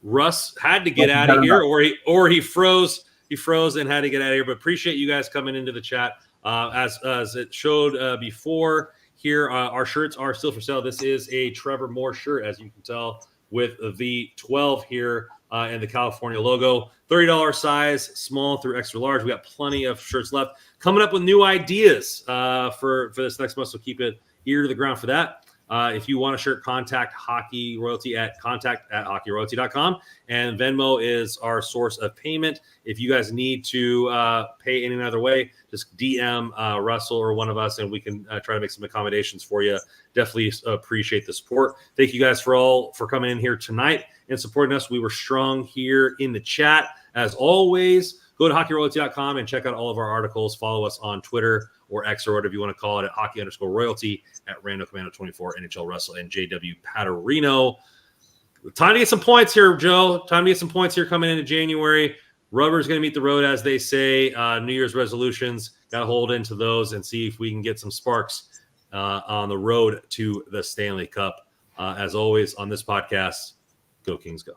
Russ had to get out of here, or he froze. He froze and had to get out of here. But appreciate you guys coming into the chat. As it showed before here, our shirts are still for sale. This is a Trevor Moore shirt, as you can tell, with the 12 here and the California logo. $30 size, small through extra large. We got plenty of shirts left. Coming up with new ideas for this next month, so keep it ear to the ground for that. If you want a shirt, contact Hockey Royalty at contact@hockeyroyalty.com. And Venmo is our source of payment. If you guys need to pay any other way, just DM Russell or one of us, and we can try to make some accommodations for you. Definitely appreciate the support. Thank you guys for coming in here tonight and supporting us. We were strong here in the chat. As always, go to hockeyroyalty.com and check out all of our articles. Follow us on Twitter or X or whatever you want to call it at hockey_royalty, at Rando Commando 24, NHL Russell, and JW Paterino. Time to get some points here, Joe. Time to get some points here coming into January. Rubber's going to meet the road, as they say. New Year's resolutions, got to hold into those and see if we can get some sparks on the road to the Stanley Cup. As always on this podcast, go Kings go.